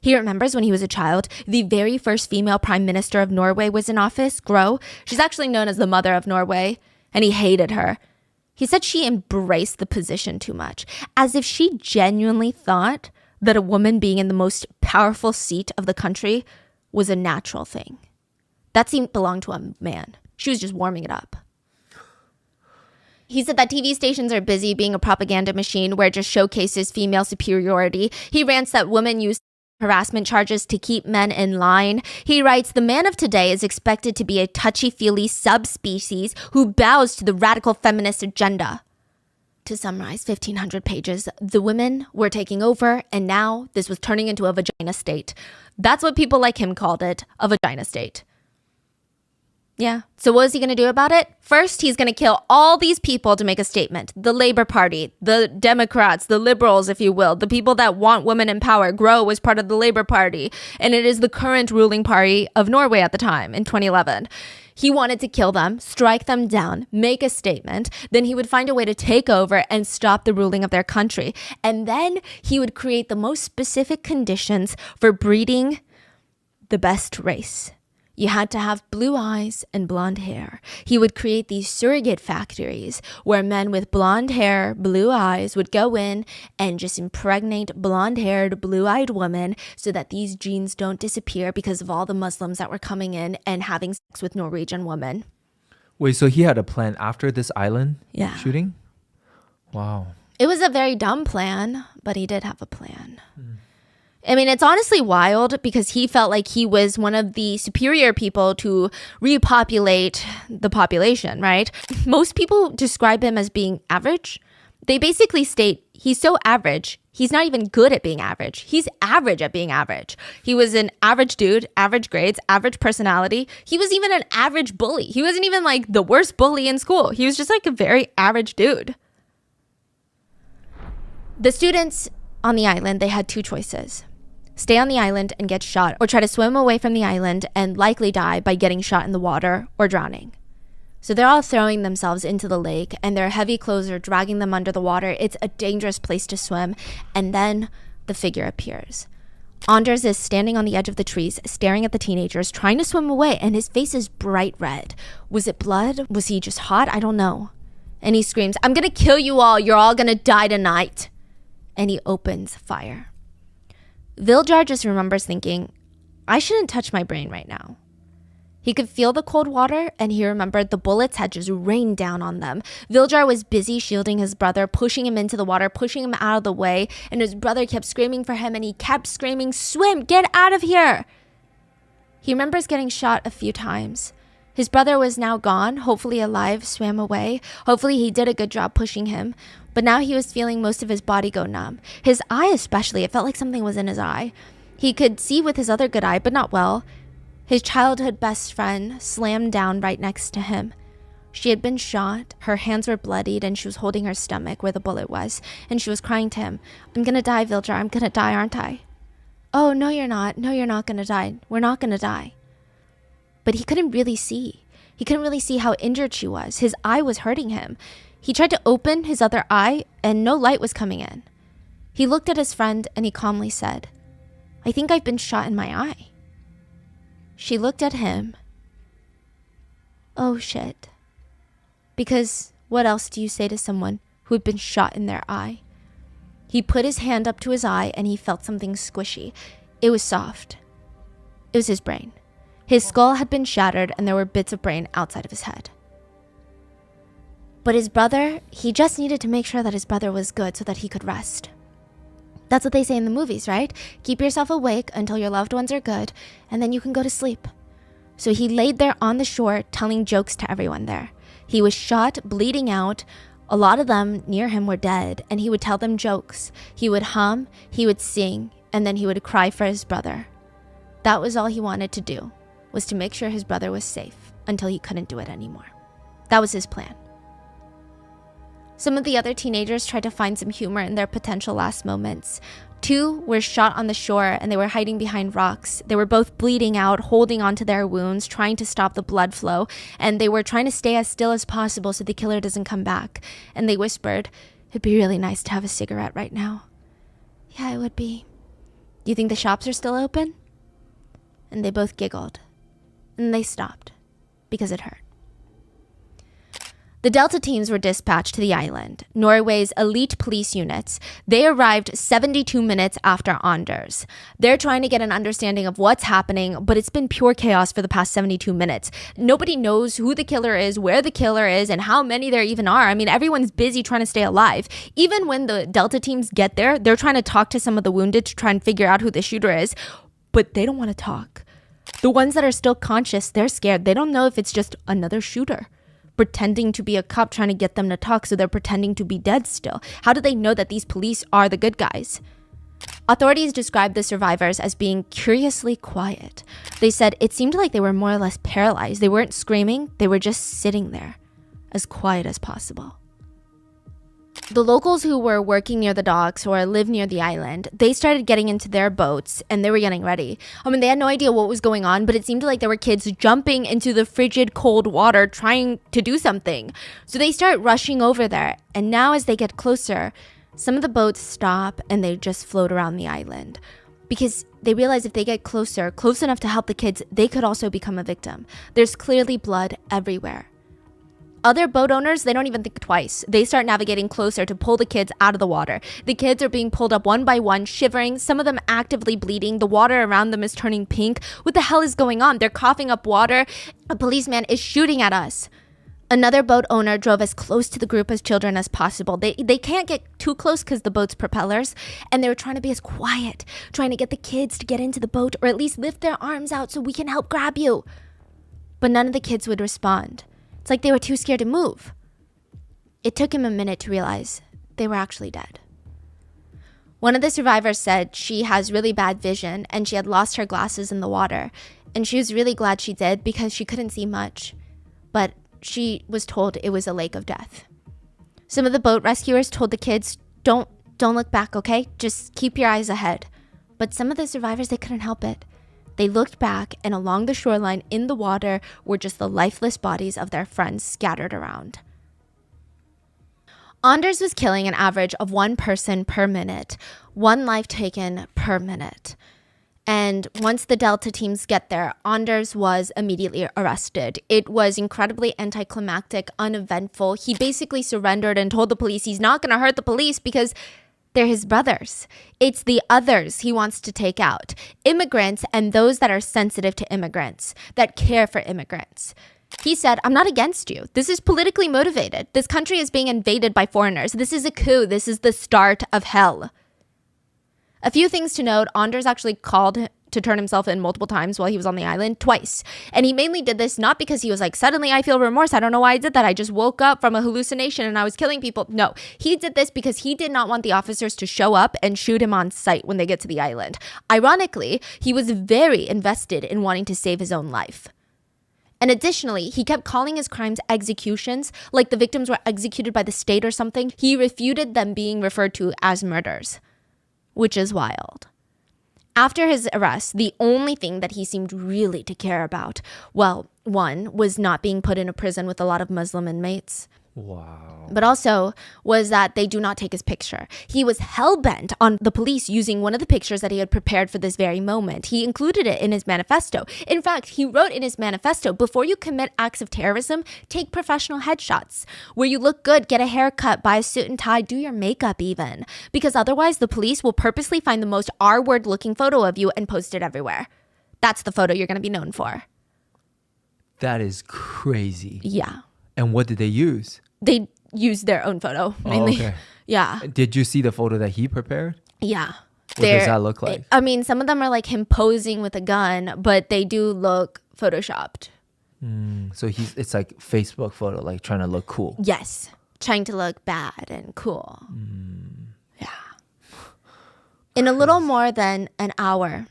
He remembers when he was a child, the very first female prime minister of Norway was in office, Gro. She's actually known as the mother of Norway, and he hated her. He said she embraced the position too much, as if she genuinely thought that a woman being in the most powerful seat of the country was a natural thing. That seat belonged to a man. She was just warming it up. He said that TV stations are busy being a propaganda machine where it just showcases female superiority. He rants that women use harassment charges to keep men in line. He writes, the man of today is expected to be a touchy-feely subspecies who bows to the radical feminist agenda. To summarize 1,500 pages, the women were taking over, and now this was turning into a vagina state. That's what people like him called it, a vagina state. Yeah. So what is he going to do about it? First, he's going to kill all these people to make a statement. The Labor Party, the Democrats, the liberals, if you will, the people that want women in power grow as part of the Labor Party. And it is the current ruling party of Norway at the time in 2011. He wanted to kill them, strike them down, make a statement. Then he would find a way to take over and stop the ruling of their country. And then he would create the most specific conditions for breeding the best race. You had to have blue eyes and blonde hair. He would create these surrogate factories where men with blonde hair, blue eyes would go in and just impregnate blonde-haired, blue-eyed women so that these genes don't disappear because of all the Muslims that were coming in and having sex with Norwegian women. Wait, so he had a plan after this island shooting? Wow. It was a very dumb plan, but he did have a plan. I mean, it's honestly wild because he felt like he was one of the superior people to repopulate the population, right? Most people describe him as being average. They basically state he's so average, he's not even good at being average. He's average at being average. He was an average dude, average grades, average personality. He was even an average bully. He wasn't even like the worst bully in school. He was just like a very average dude. The students on the island, they had two choices. Stay on the island and get shot, or try to swim away from the island and likely die by getting shot in the water or drowning. So they're all throwing themselves into the lake, and their heavy clothes are dragging them under the water. It's a dangerous place to swim. And then the figure appears. Anders is standing on the edge of the trees, staring at the teenagers, trying to swim away, and his face is bright red. Was it blood? Was he just hot? I don't know. And he screams, "I'm gonna kill you all. You're all gonna die tonight." And he opens fire. Viljar just remembers thinking, I shouldn't touch my brain right now. He could feel the cold water, and he remembered the bullets had just rained down on them. Viljar was busy shielding his brother, pushing him into the water, pushing him out of the way, and his brother kept screaming for him, and he kept screaming, "Swim, get out of here!" He remembers getting shot a few times. His brother was now gone, hopefully alive, swam away. Hopefully he did a good job pushing him. But now he was feeling most of his body go numb. His eye especially, it felt like something was in his eye. He could see with his other good eye, but not well. His childhood best friend slammed down right next to him. She had been shot, her hands were bloodied, and she was holding her stomach where the bullet was. And she was crying to him, "I'm gonna die, Viljar, I'm gonna die, aren't I?" "Oh, no, you're not. No, you're not gonna die. We're not gonna die." But he couldn't really see. He couldn't really see how injured she was. His eye was hurting him. He tried to open his other eye, and no light was coming in. He looked at his friend, and he calmly said, "I think I've been shot in my eye." She looked at him. Oh, shit. Because what else do you say to someone who had been shot in their eye? He put his hand up to his eye, and he felt something squishy. It was soft. It was his brain. His skull had been shattered, and there were bits of brain outside of his head. But his brother, he just needed to make sure that his brother was good so that he could rest. That's what they say in the movies, right? Keep yourself awake until your loved ones are good, and then you can go to sleep. So he laid there on the shore, telling jokes to everyone there. He was shot, bleeding out. A lot of them near him were dead, and he would tell them jokes. He would hum, he would sing, and then he would cry for his brother. That was all he wanted to do, was to make sure his brother was safe until he couldn't do it anymore. That was his plan. Some of the other teenagers tried to find some humor in their potential last moments. 2 were shot on the shore, and they were hiding behind rocks. They were both bleeding out, holding onto their wounds, trying to stop the blood flow, and they were trying to stay as still as possible so the killer doesn't come back. And they whispered, "It'd be really nice to have a cigarette right now." "Yeah, it would be." "Do you think the shops are still open?" And they both giggled. And they stopped, because it hurt. The Delta teams were dispatched to the island, Norway's elite police units. They arrived 72 minutes after Anders. They're trying to get an understanding of what's happening, but it's been pure chaos for the past 72 minutes. Nobody knows who the killer is, where the killer is, and how many there even are. I mean, everyone's busy trying to stay alive. Even when the Delta teams get there, they're trying to talk to some of the wounded to try and figure out who the shooter is, but they don't want to talk. The ones that are still conscious, they're scared. They don't know if it's just another shooter pretending to be a cop trying to get them to talk, so they're pretending to be dead still. How do they know that these police are the good guys? Authorities described the survivors as being curiously quiet. They said it seemed like they were more or less paralyzed. They weren't screaming, they were just sitting there, as quiet as possible. The locals who were working near the docks or lived near the island, they started getting into their boats and they were getting ready. I mean, they had no idea what was going on, but it seemed like there were kids jumping into the frigid cold water trying to do something. So they start rushing over there. And now as they get closer, some of the boats stop and they just float around the island. Because they realize if they get closer, close enough to help the kids, they could also become a victim. There's clearly blood everywhere. Other boat owners, they don't even think twice. They start navigating closer to pull the kids out of the water. The kids are being pulled up one by one, shivering, some of them actively bleeding. The water around them is turning pink. What the hell is going on? They're coughing up water. A policeman is shooting at us. Another boat owner drove as close to the group as children as possible. They can't get too close because the boat's propellers, and they were trying to be as quiet, trying to get the kids to get into the boat or at least lift their arms out so we can help grab you. But none of the kids would respond. It's like they were too scared to move. It took him a minute to realize they were actually dead. One of the survivors said she has really bad vision and she had lost her glasses in the water. And she was really glad she did because she couldn't see much. But she was told it was a lake of death. Some of the boat rescuers told the kids, don't look back, okay? Just keep your eyes ahead. But some of the survivors, they couldn't help it. They looked back, and along the shoreline in the water were just the lifeless bodies of their friends scattered around. Anders was killing an average of one person per minute, one life taken per minute. And once the Delta teams get there, Anders was immediately arrested. It was incredibly anticlimactic, uneventful. He basically surrendered and told the police he's not going to hurt the police because they're his brothers. It's the others he wants to take out. Immigrants and those that are sensitive to immigrants, that care for immigrants. He said, I'm not against you. This is politically motivated. This country is being invaded by foreigners. This is a coup. This is the start of hell. A few things to note, Anders actually called to turn himself in multiple times while he was on the island, twice. And he mainly did this not because he was like, suddenly I feel remorse. I don't know why I did that. I just woke up from a hallucination and I was killing people. No, he did this because he did not want the officers to show up and shoot him on sight when they get to the island. Ironically, he was very invested in wanting to save his own life. And additionally, he kept calling his crimes executions, like the victims were executed by the state or something. He refuted them being referred to as murders, which is wild. After his arrest, the only thing that he seemed really to care about, well, one, was not being put in a prison with a lot of Muslim inmates. Wow. But also was that they do not take his picture. He was hell-bent on the police using one of the pictures that he had prepared for this very moment. He included it in his manifesto. In fact, he wrote in his manifesto, before you commit acts of terrorism, take professional headshots. Where you look good, get a haircut, buy a suit and tie, do your makeup even. Because otherwise the police will purposely find the most R-word looking photo of you and post it everywhere. That's the photo you're going to be known for. That is crazy. Yeah. And what did they use? They used their own photo, mainly. Oh, okay. Yeah. Did you see the photo that he prepared? Yeah. What does that look like? I mean, some of them are like him posing with a gun, but they do look photoshopped. So it's like Facebook photo, like trying to look cool. Yes. Trying to look bad and cool. Yeah. In a little more than an hour,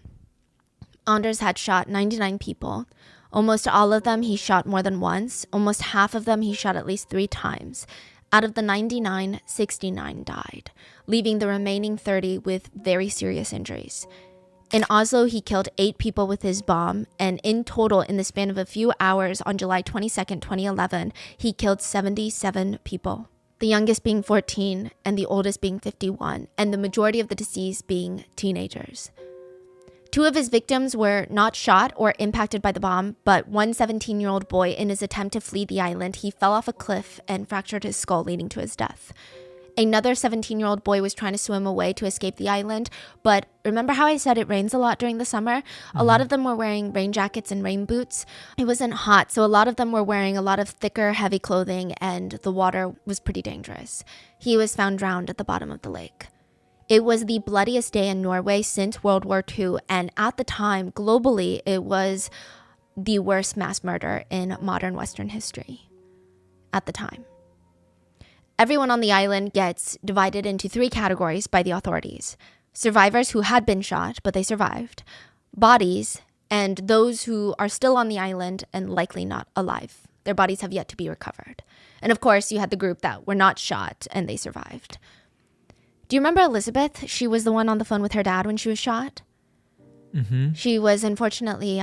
Anders had shot 99 people. Almost all of them he shot more than once. Almost half of them he shot at least 3 times. Out of the 99, 69 died, leaving the remaining 30 with very serious injuries. In Oslo, he killed 8 people with his bomb, and in total, in the span of a few hours on July 22nd, 2011, he killed 77 people. The youngest being 14 and the oldest being 51, and the majority of the deceased being teenagers. 2 of his victims were not shot or impacted by the bomb, but one 17-year-old boy, in his attempt to flee the island, he fell off a cliff and fractured his skull, leading to his death. Another 17-year-old boy was trying to swim away to escape the island, but remember how I said it rains a lot during the summer? A lot of them were wearing rain jackets and rain boots. It wasn't hot, so a lot of them were wearing a lot of thicker, heavy clothing, and the water was pretty dangerous. He was found drowned at the bottom of the lake. It was the bloodiest day in Norway since World War II, and at the time, globally, it was the worst mass murder in modern Western history. At the time. Everyone on the island gets divided into 3 categories by the authorities. Survivors who had been shot, but they survived. Bodies, and those who are still on the island and likely not alive. Their bodies have yet to be recovered. And of course, you had the group that were not shot and they survived. Do you remember Elizabeth? She was the one on the phone with her dad when she was shot. She was unfortunately,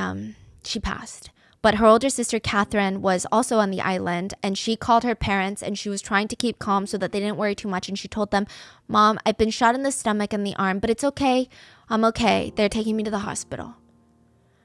she passed. But her older sister, Catherine, was also on the island, and she called her parents, and she was trying to keep calm so that they didn't worry too much. And she told them, "Mom, I've been shot in the stomach and the arm, but it's okay. I'm okay. They're taking me to the hospital."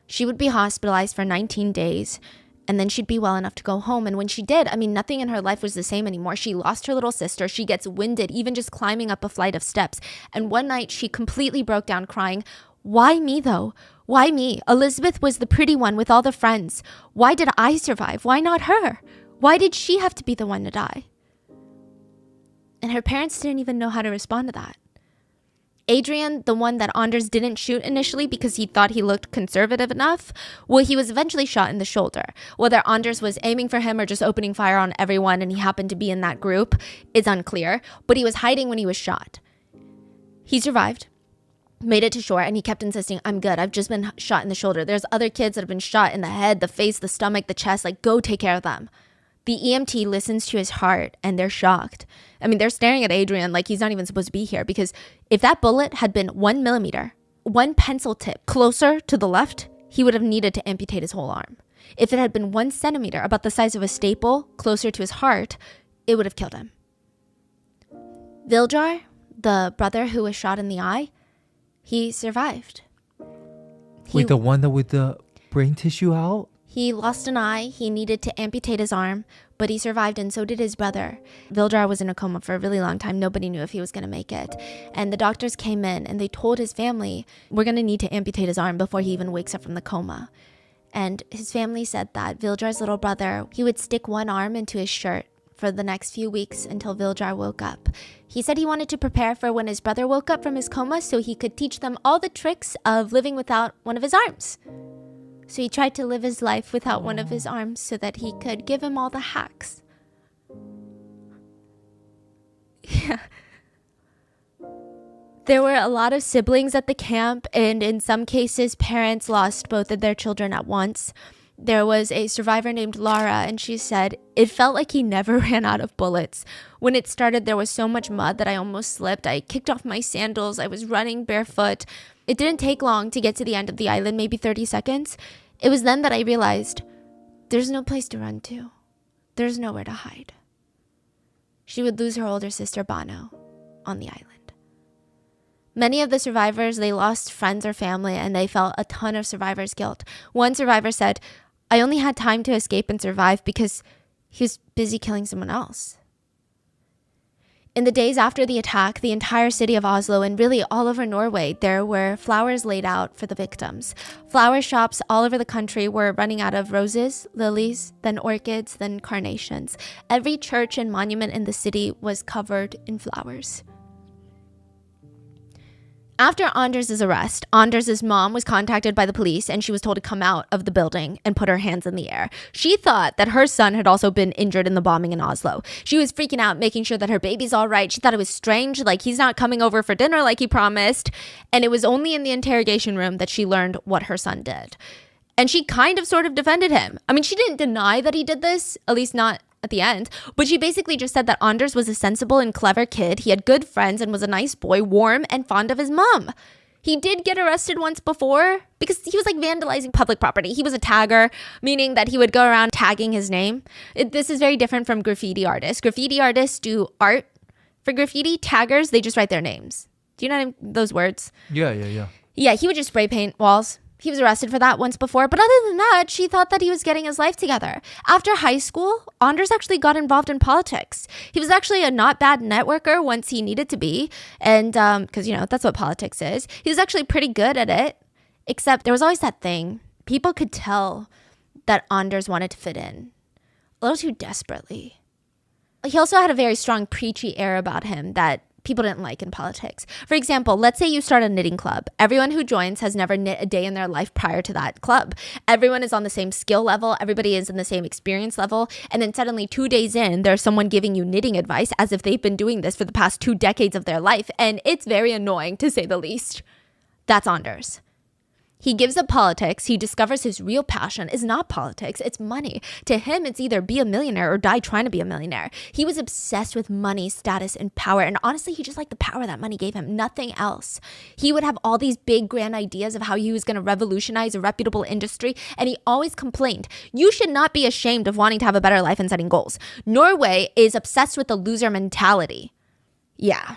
She would be hospitalized for 19 days, and then she'd be well enough to go home. And when she did, I mean, nothing in her life was the same anymore. She lost her little sister. She gets winded, even just climbing up a flight of steps. And one night, she completely broke down crying. "Why me, though? Why me? Elizabeth was the pretty one with all the friends. Why did I survive? Why not her? Why did she have to be the one to die?" And her parents didn't even know how to respond to that. Adrian, the one that Anders didn't shoot initially because he thought he looked conservative enough, well, he was eventually shot in the shoulder. Whether Anders was aiming for him or just opening fire on everyone and he happened to be in that group is unclear, but he was hiding when he was shot. He survived. Made it to shore, and he kept insisting, "I'm good. I've just been shot in the shoulder. There's other kids that have been shot in the head, the face, the stomach, the chest. Like, go take care of them." The EMT listens to his heart, and they're shocked. I mean, they're staring at Adrian like he's not even supposed to be here, because if that bullet had been 1 millimeter, 1 pencil tip closer to the left, he would have needed to amputate his whole arm. If it had been 1 centimeter, about the size of a staple, closer to his heart, it would have killed him. Viljar, the brother who was shot in the eye, he survived. Wait, the one that with the brain tissue out? He lost an eye. He needed to amputate his arm, but he survived, and so did his brother. Viljar was in a coma for a really long time. Nobody knew if he was going to make it. And the doctors came in, and they told his family, "We're going to need to amputate his arm before he even wakes up from the coma." And his family said that Viljar's little brother, he would stick one arm into his shirt for the next few weeks until Viljar woke up. He said he wanted to prepare for when his brother woke up from his coma so he could teach them all the tricks of living without one of his arms. So he tried to live his life without one of his arms so that he could give him all the hacks. Yeah. There were a lot of siblings at the camp, and in some cases, parents lost both of their children at once. There was a survivor named Laura, and she said, "It felt like he never ran out of bullets. When it started, there was so much mud that I almost slipped. I kicked off my sandals. I was running barefoot. It didn't take long to get to the end of the island, maybe 30 seconds. It was then that I realized there's no place to run to. There's nowhere to hide." She would lose her older sister, Bono, on the island. Many of the survivors, they lost friends or family, and they felt a ton of survivor's guilt. One survivor said, "I only had time to escape and survive because he was busy killing someone else." In the days after the attack, the entire city of Oslo and really all over Norway, there were flowers laid out for the victims. Flower shops all over the country were running out of roses, lilies, then orchids, then carnations. Every church and monument in the city was covered in flowers. After Anders' arrest, Anders' mom was contacted by the police, and she was told to come out of the building and put her hands in the air. She thought that her son had also been injured in the bombing in Oslo. She was freaking out, making sure that her baby's all right. She thought it was strange, like he's not coming over for dinner like he promised. And it was only in the interrogation room that she learned what her son did. And she kind of sort of defended him. I mean, she didn't deny that he did this, at least not at the end, but she basically just said that Anders was a sensible and clever kid. He had good friends and was a nice boy, warm and fond of his mom. He did get arrested once before because he was like vandalizing public property. He was a tagger, meaning that he would go around tagging his name. This is very different from graffiti artists. Graffiti artists do art. For graffiti, taggers, they just write their names. Do you know those words? Yeah. Yeah, he would just spray paint walls. He was arrested for that once before. But other than that, she thought that he was getting his life together. After high school, Anders actually got involved in politics. He was actually a not bad networker once he needed to be. And because, that's what politics is. He was actually pretty good at it. Except there was always that thing. People could tell that Anders wanted to fit in a little too desperately. He also had a very strong preachy air about him that people didn't like in politics. For example, let's say you start a knitting club. Everyone who joins has never knit a day in their life prior to that club. Everyone is on the same skill level. Everybody is in the same experience level. And then suddenly 2 days in, there's someone giving you knitting advice as if they've been doing this for the past 2 decades of their life. And it's very annoying, to say the least. That's Anders. He gives up politics. He discovers his real passion is not politics, it's money. To him, it's either be a millionaire or die trying to be a millionaire. He was obsessed with money, status, and power. And honestly, he just liked the power that money gave him, nothing else. He would have all these big, grand ideas of how he was going to revolutionize a reputable industry. And he always complained, you should not be ashamed of wanting to have a better life and setting goals. Norway is obsessed with the loser mentality. Yeah.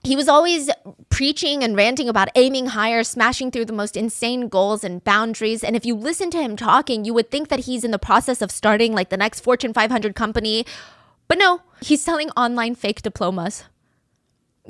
He was always preaching and ranting about aiming higher, smashing through the most insane goals and boundaries. And if you listen to him talking, you would think that he's in the process of starting like the next Fortune 500 company. But no, he's selling online fake diplomas.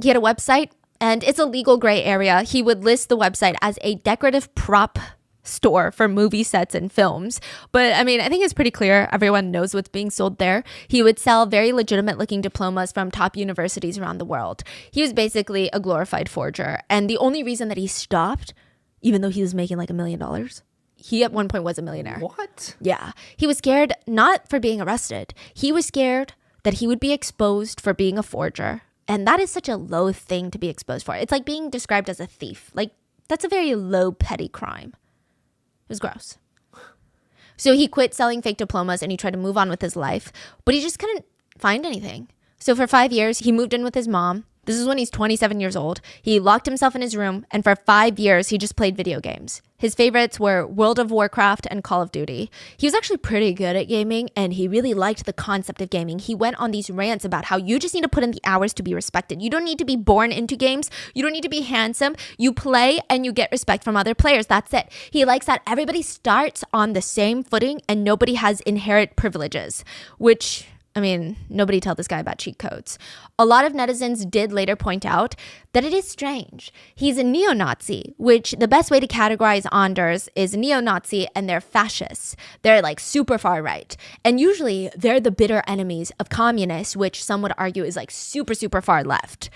He had a website, and it's a legal gray area. He would list the website as a decorative prop store for movie sets and films. But I think it's pretty clear. Everyone knows what's being sold there. He would sell very legitimate looking diplomas from top universities around the world. He was basically a glorified forger. And the only reason that he stopped, even though he was making like $1 million, he at one point was a millionaire. What? Yeah. He was scared not for being arrested. He was scared that he would be exposed for being a forger. And that is such a low thing to be exposed for. It's like being described as a thief. Like, that's a very low, petty crime. It was gross. So he quit selling fake diplomas and he tried to move on with his life, but he just couldn't find anything. So for 5 years, he moved in with his mom. This is when he's 27 years old. He locked himself in his room, and for 5 years, he just played video games. His favorites were World of Warcraft and Call of Duty. He was actually pretty good at gaming, and he really liked the concept of gaming. He went on these rants about how you just need to put in the hours to be respected. You don't need to be born into games. You don't need to be handsome. You play and you get respect from other players. That's it. He likes that everybody starts on the same footing and nobody has inherent privileges, which... nobody tell this guy about cheat codes. A lot of netizens did later point out that it is strange. He's a neo-Nazi, which the best way to categorize Anders is neo-Nazi and they're fascists. They're like super far right. And usually they're the bitter enemies of communists, which some would argue is like super, super far left.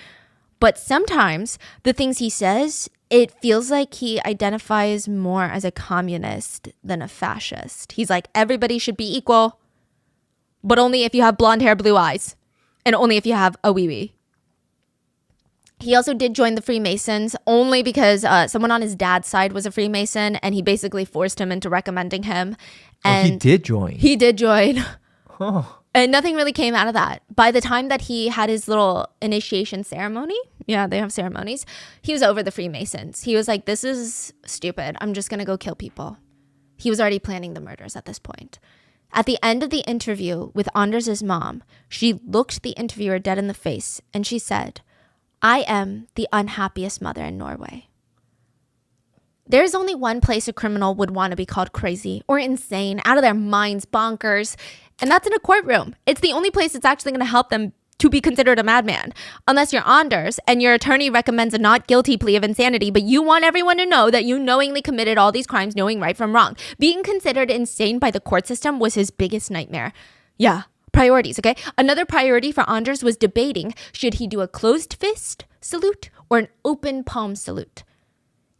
But sometimes the things he says, it feels like he identifies more as a communist than a fascist. He's like, everybody should be equal. But only if you have blonde hair, blue eyes. And only if you have a wee-wee. He also did join the Freemasons only because someone on his dad's side was a Freemason. And he basically forced him into recommending him. And he did join. He did join. Oh. And nothing really came out of that. By the time that he had his little initiation ceremony, yeah, they have ceremonies, he was over the Freemasons. He was like, this is stupid. I'm just going to go kill people. He was already planning the murders at this point. At the end of the interview with Anders' mom, she looked the interviewer dead in the face and she said, I am the unhappiest mother in Norway. There's only one place a criminal would want to be called crazy or insane, out of their minds, bonkers, and that's in a courtroom. It's the only place that's actually going to help them to be considered a madman, unless you're Anders and your attorney recommends a not guilty plea of insanity, but you want everyone to know that you knowingly committed all these crimes, knowing right from wrong. Being considered insane by the court system was his biggest nightmare. Yeah, priorities, okay? Another priority for Anders was debating, should he do a closed fist salute or an open palm salute?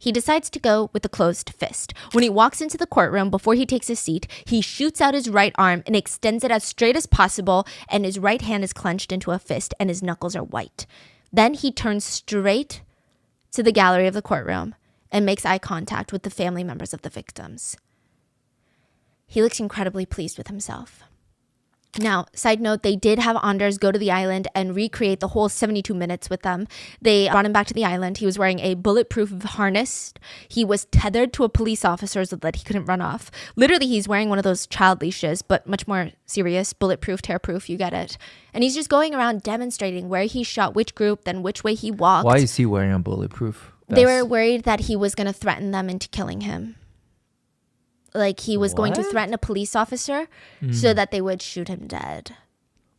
He decides to go with the closed fist. When he walks into the courtroom, before he takes his seat, he shoots out his right arm and extends it as straight as possible, and his right hand is clenched into a fist and his knuckles are white. Then he turns straight to the gallery of the courtroom and makes eye contact with the family members of the victims. He looks incredibly pleased with himself. Now, side note, they did have Anders go to the island and recreate the whole 72 minutes with them. They brought him back to the island. He was wearing a bulletproof harness. He was tethered to a police officer so that he couldn't run off. Literally, he's wearing one of those child leashes, but much more serious, bulletproof, tearproof, you get it. And he's just going around demonstrating where he shot which group, then which way he walked. Why is he wearing a bulletproof? They were worried that he was going to threaten them into killing him. Like he was going to threaten a police officer so that they would shoot him dead.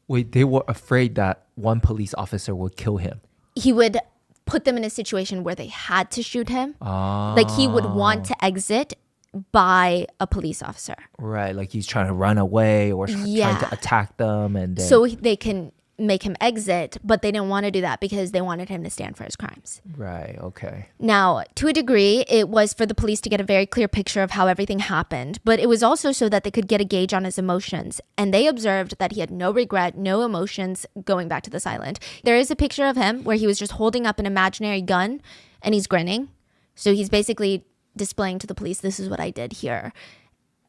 Wait, they were afraid that one police officer would kill him. He would put them in a situation where they had to shoot him. Like he would want to exit by a police officer. Right, like he's trying to run away or trying to attack them. And then... So they can make him exit, but they didn't want to do that because they wanted him to stand for his crimes. Right, okay. Now, to a degree, it was for the police to get a very clear picture of how everything happened, but it was also so that they could get a gauge on his emotions. And they observed that he had no regret, no emotions going back to this island. There is a picture of him where he was just holding up an imaginary gun and he's grinning. So he's basically displaying to the police, this is what I did here.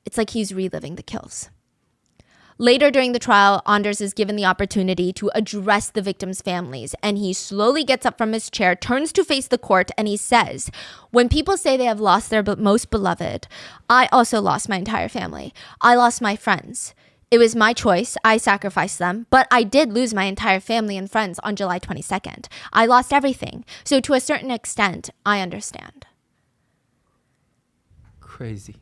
It's like he's reliving the kills. Later during the trial, Anders is given the opportunity to address the victims' families, and he slowly gets up from his chair, turns to face the court, and he says, when people say they have lost their most beloved, I also lost my entire family. I lost my friends. It was my choice. I sacrificed them, but I did lose my entire family and friends on July 22nd. I lost everything. So to a certain extent, I understand. Crazy.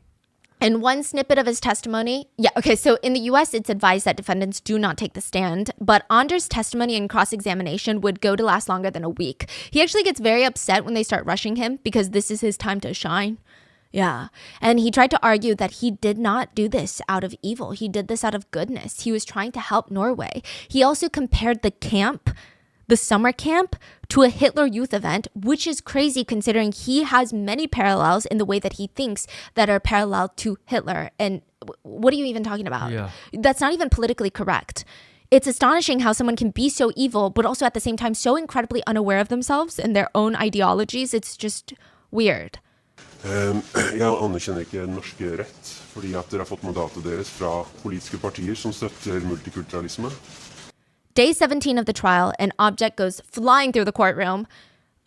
In one snippet of his testimony, so in the US, it's advised that defendants do not take the stand, but Anders' testimony and cross-examination would go to last longer than a week. He actually gets very upset when they start rushing him because this is his time to shine. Yeah. And he tried to argue that he did not do this out of evil. He did this out of goodness. He was trying to help Norway. He also compared the summer camp, to a Hitler Youth event, which is crazy considering he has many parallels in the way that he thinks that are parallel to Hitler. And what are you even talking about? Yeah. That's not even politically correct. It's astonishing how someone can be so evil, but also at the same time so incredibly unaware of themselves and their own ideologies. It's just weird. Jeg anerkjenner ikke norske rett, fordi at dere har fått mandatet deres fra politiske partier som støtter multikulturalisme. Day 17 of the trial, an object goes flying through the courtroom,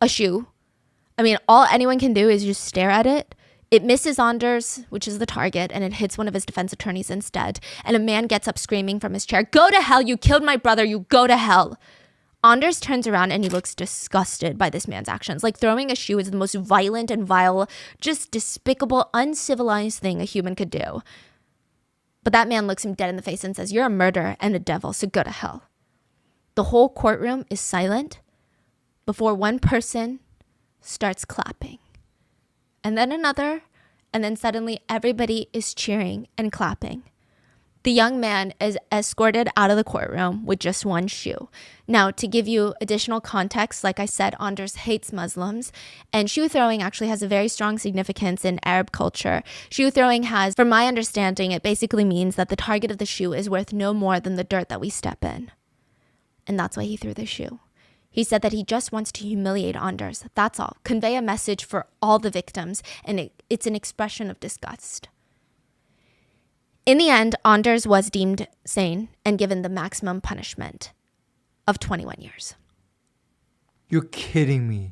a shoe. I mean, all anyone can do is just stare at it. It misses Anders, which is the target, and it hits one of his defense attorneys instead. And a man gets up screaming from his chair, "Go to hell, you killed my brother, you go to hell." Anders turns around and he looks disgusted by this man's actions. Like throwing a shoe is the most violent and vile, just despicable, uncivilized thing a human could do. But that man looks him dead in the face and says, "You're a murderer and a devil, so go to hell." The whole courtroom is silent before one person starts clapping. And then another, and then suddenly everybody is cheering and clapping. The young man is escorted out of the courtroom with just one shoe. Now, to give you additional context, like I said, Anders hates Muslims, and shoe throwing actually has a very strong significance in Arab culture. Shoe throwing has, from my understanding, it basically means that the target of the shoe is worth no more than the dirt that we step in. And that's why he threw the shoe. He said that he just wants to humiliate Anders. That's all. Convey a message for all the victims, and it's an expression of disgust. In the end, Anders was deemed sane and given the maximum punishment of 21 years. You're kidding me.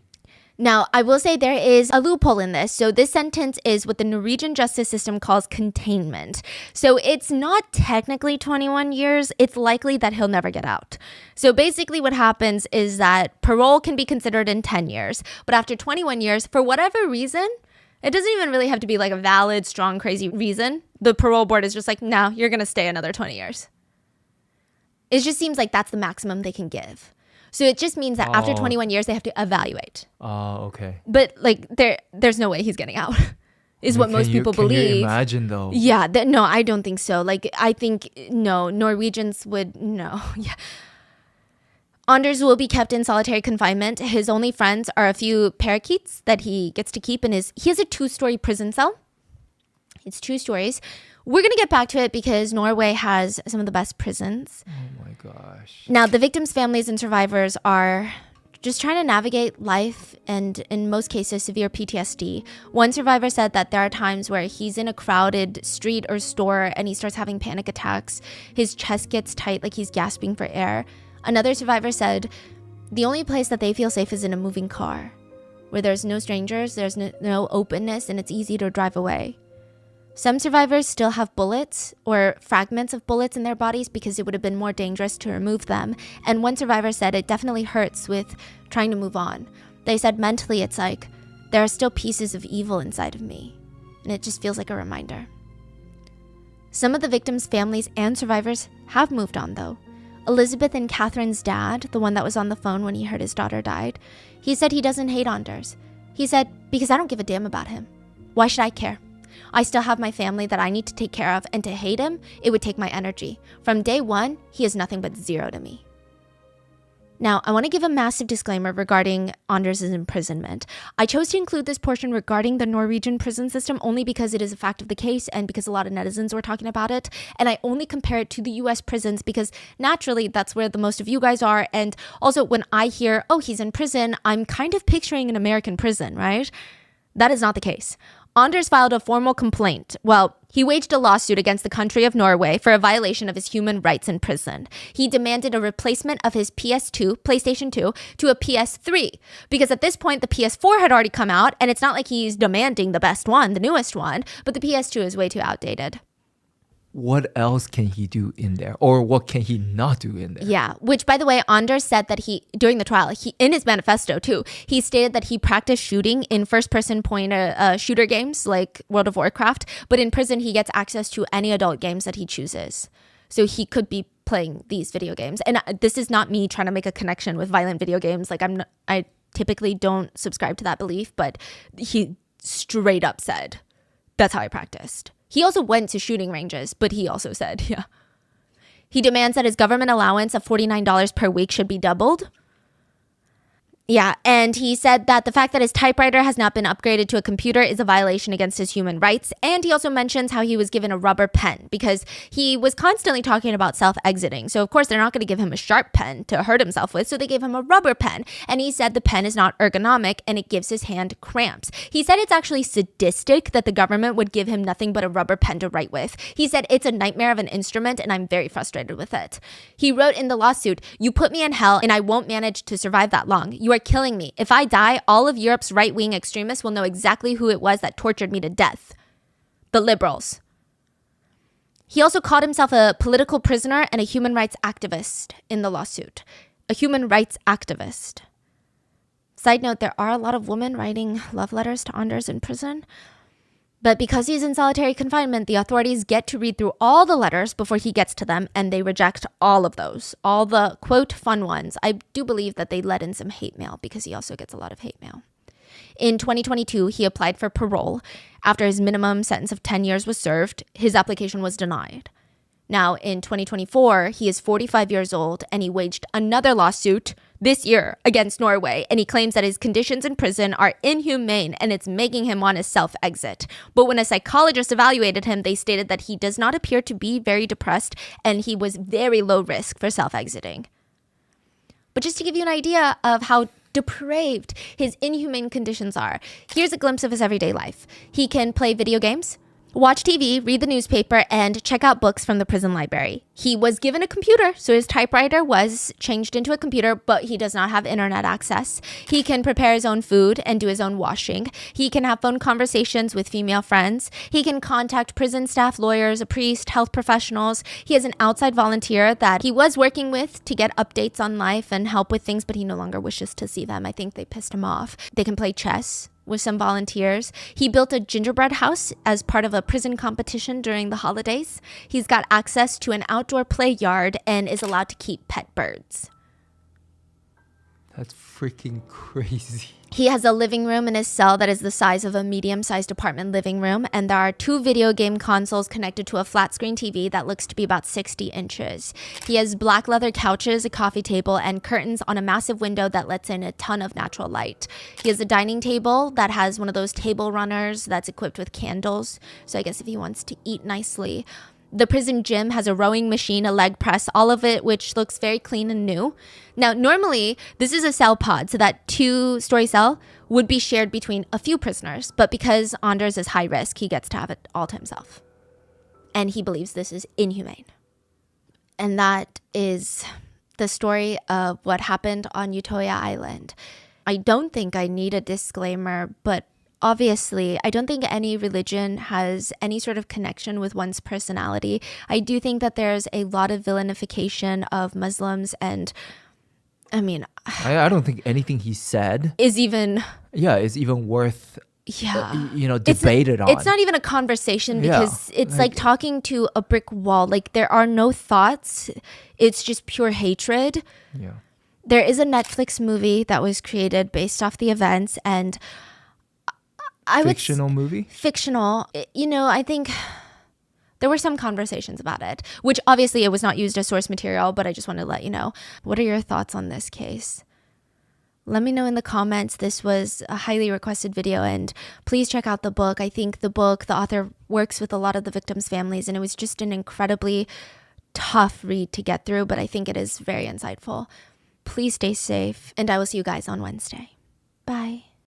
Now, I will say there is a loophole in this. So this sentence is what the Norwegian justice system calls containment. So it's not technically 21 years. It's likely that he'll never get out. So basically what happens is that parole can be considered in 10 years. But after 21 years, for whatever reason, it doesn't even really have to be like a valid, strong, crazy reason. The parole board is just like, no, you're going to stay another 20 years. It just seems like that's the maximum they can give. So it just means that after 21 years, they have to evaluate. Oh, okay. But like, there's no way he's getting out, is what most people believe. Can you imagine though? Yeah, no, I don't think so. Like, I think, no, Norwegians would, no. Yeah. Anders will be kept in solitary confinement. His only friends are a few parakeets that he gets to keep in he has a 2-story prison cell. It's 2 stories. We're going to get back to it because Norway has some of the best prisons. Oh my gosh. Now, the victims' families and survivors are just trying to navigate life and, in most cases, severe PTSD. One survivor said that there are times where he's in a crowded street or store and he starts having panic attacks. His chest gets tight, like he's gasping for air. Another survivor said the only place that they feel safe is in a moving car, where there's no strangers, there's no openness, and it's easy to drive away. Some survivors still have bullets or fragments of bullets in their bodies because it would have been more dangerous to remove them. And one survivor said it definitely hurts with trying to move on. They said mentally it's like, there are still pieces of evil inside of me, and it just feels like a reminder. Some of the victims' families and survivors have moved on, though. Elizabeth and Catherine's dad, the one that was on the phone when he heard his daughter died, he said he doesn't hate Anders. He said, because I don't give a damn about him. Why should I care? I still have my family that I need to take care of, and to hate him, it would take my energy. From day one, he is nothing but zero to me. Now, I want to give a massive disclaimer regarding Anders' imprisonment. I chose to include this portion regarding the Norwegian prison system only because it is a fact of the case and because a lot of netizens were talking about it. And I only compare it to the US prisons because naturally that's where the most of you guys are. And also when I hear, oh, he's in prison, I'm kind of picturing an American prison, right? That is not the case. Anders filed a formal complaint. Well, he waged a lawsuit against the country of Norway for a violation of his human rights in prison. He demanded a replacement of his PS2, PlayStation 2, to a PS3. Because at this point, the PS4 had already come out, and it's not like he's demanding the best one, the newest one, but the PS2 is way too outdated. What else can he do in there? Or what can he not do in there? Yeah, which, by the way, Anders said that during the trial, in his manifesto too, he stated that he practiced shooting in first-person point shooter games like World of Warcraft, but in prison, he gets access to any adult games that he chooses. So he could be playing these video games. And this is not me trying to make a connection with violent video games. Like I typically don't subscribe to that belief, but he straight up said, that's how I practiced. He also went to shooting ranges, but he also said, yeah. He demands that his government allowance of $49 per week should be doubled. Yeah, and he said that the fact that his typewriter has not been upgraded to a computer is a violation against his human rights. And he also mentions how he was given a rubber pen because he was constantly talking about self-exiting. So, of course, they're not going to give him a sharp pen to hurt himself with. So they gave him a rubber pen. And he said the pen is not ergonomic and it gives his hand cramps. He said it's actually sadistic that the government would give him nothing but a rubber pen to write with. He said it's a nightmare of an instrument and I'm very frustrated with it. He wrote in the lawsuit, "You put me in hell and I won't manage to survive that long. You are killing me. If I die, all of Europe's right-wing extremists will know exactly who it was that tortured me to death. The liberals." He also called himself a political prisoner and a human rights activist in the lawsuit. A human rights activist. Side note, there are a lot of women writing love letters to Anders in prison. But because he's in solitary confinement, the authorities get to read through all the letters before he gets to them, and they reject all of those. All the, quote, fun ones. I do believe that they let in some hate mail because he also gets a lot of hate mail. In 2022, he applied for parole. After his minimum sentence of 10 years was served, his application was denied. Now, in 2024, he is 45 years old, and he waged another lawsuit this year against Norway, and he claims that his conditions in prison are inhumane and it's making him want to self-exit. But when a psychologist evaluated him, they stated that he does not appear to be very depressed and he was very low risk for self-exiting. But just to give you an idea of how depraved his inhumane conditions are, here's a glimpse of his everyday life. He can play video games, watch TV, read the newspaper, and check out books from the prison library. He was given a computer, so his typewriter was changed into a computer, but he does not have internet access. He can prepare his own food and do his own washing. He can have phone conversations with female friends. He can contact prison staff, lawyers, a priest, health professionals. He has an outside volunteer that he was working with to get updates on life and help with things, but he no longer wishes to see them. I think they pissed him off. They can play chess with some volunteers. He built a gingerbread house as part of a prison competition during the holidays. He's got access to an outdoor play yard and is allowed to keep pet birds. That's freaking crazy. He has a living room in his cell that is the size of a medium-sized apartment living room, and there are 2 video game consoles connected to a flat-screen TV that looks to be about 60 inches. He has black leather couches, a coffee table, and curtains on a massive window that lets in a ton of natural light. He has a dining table that has one of those table runners that's equipped with candles, so I guess if he wants to eat nicely. The prison gym has a rowing machine, a leg press, all of it which looks very clean and new. Now, normally, this is a cell pod, so that 2-story cell would be shared between a few prisoners. But because Anders is high risk, he gets to have it all to himself. And he believes this is inhumane. And that is the story of what happened on Utøya Island. I don't think I need a disclaimer, but obviously, I don't think any religion has any sort of connection with one's personality. I do think that there's a lot of villainification of Muslims, and I mean, I don't think anything he said is even is even worth yeah. Debated on. It's not even a conversation because it's like talking to a brick wall. Like there are no thoughts. It's just pure hatred. Yeah. There is a Netflix movie that was created based off the events, and fictional movie? Fictional. I think there were some conversations about it, which obviously it was not used as source material, but I just wanted to let you know. What are your thoughts on this case? Let me know in the comments. This was a highly requested video, and please check out the book. I think the author works with a lot of the victims' families, and it was just an incredibly tough read to get through, but I think it is very insightful. Please stay safe, and I will see you guys on Wednesday. Bye.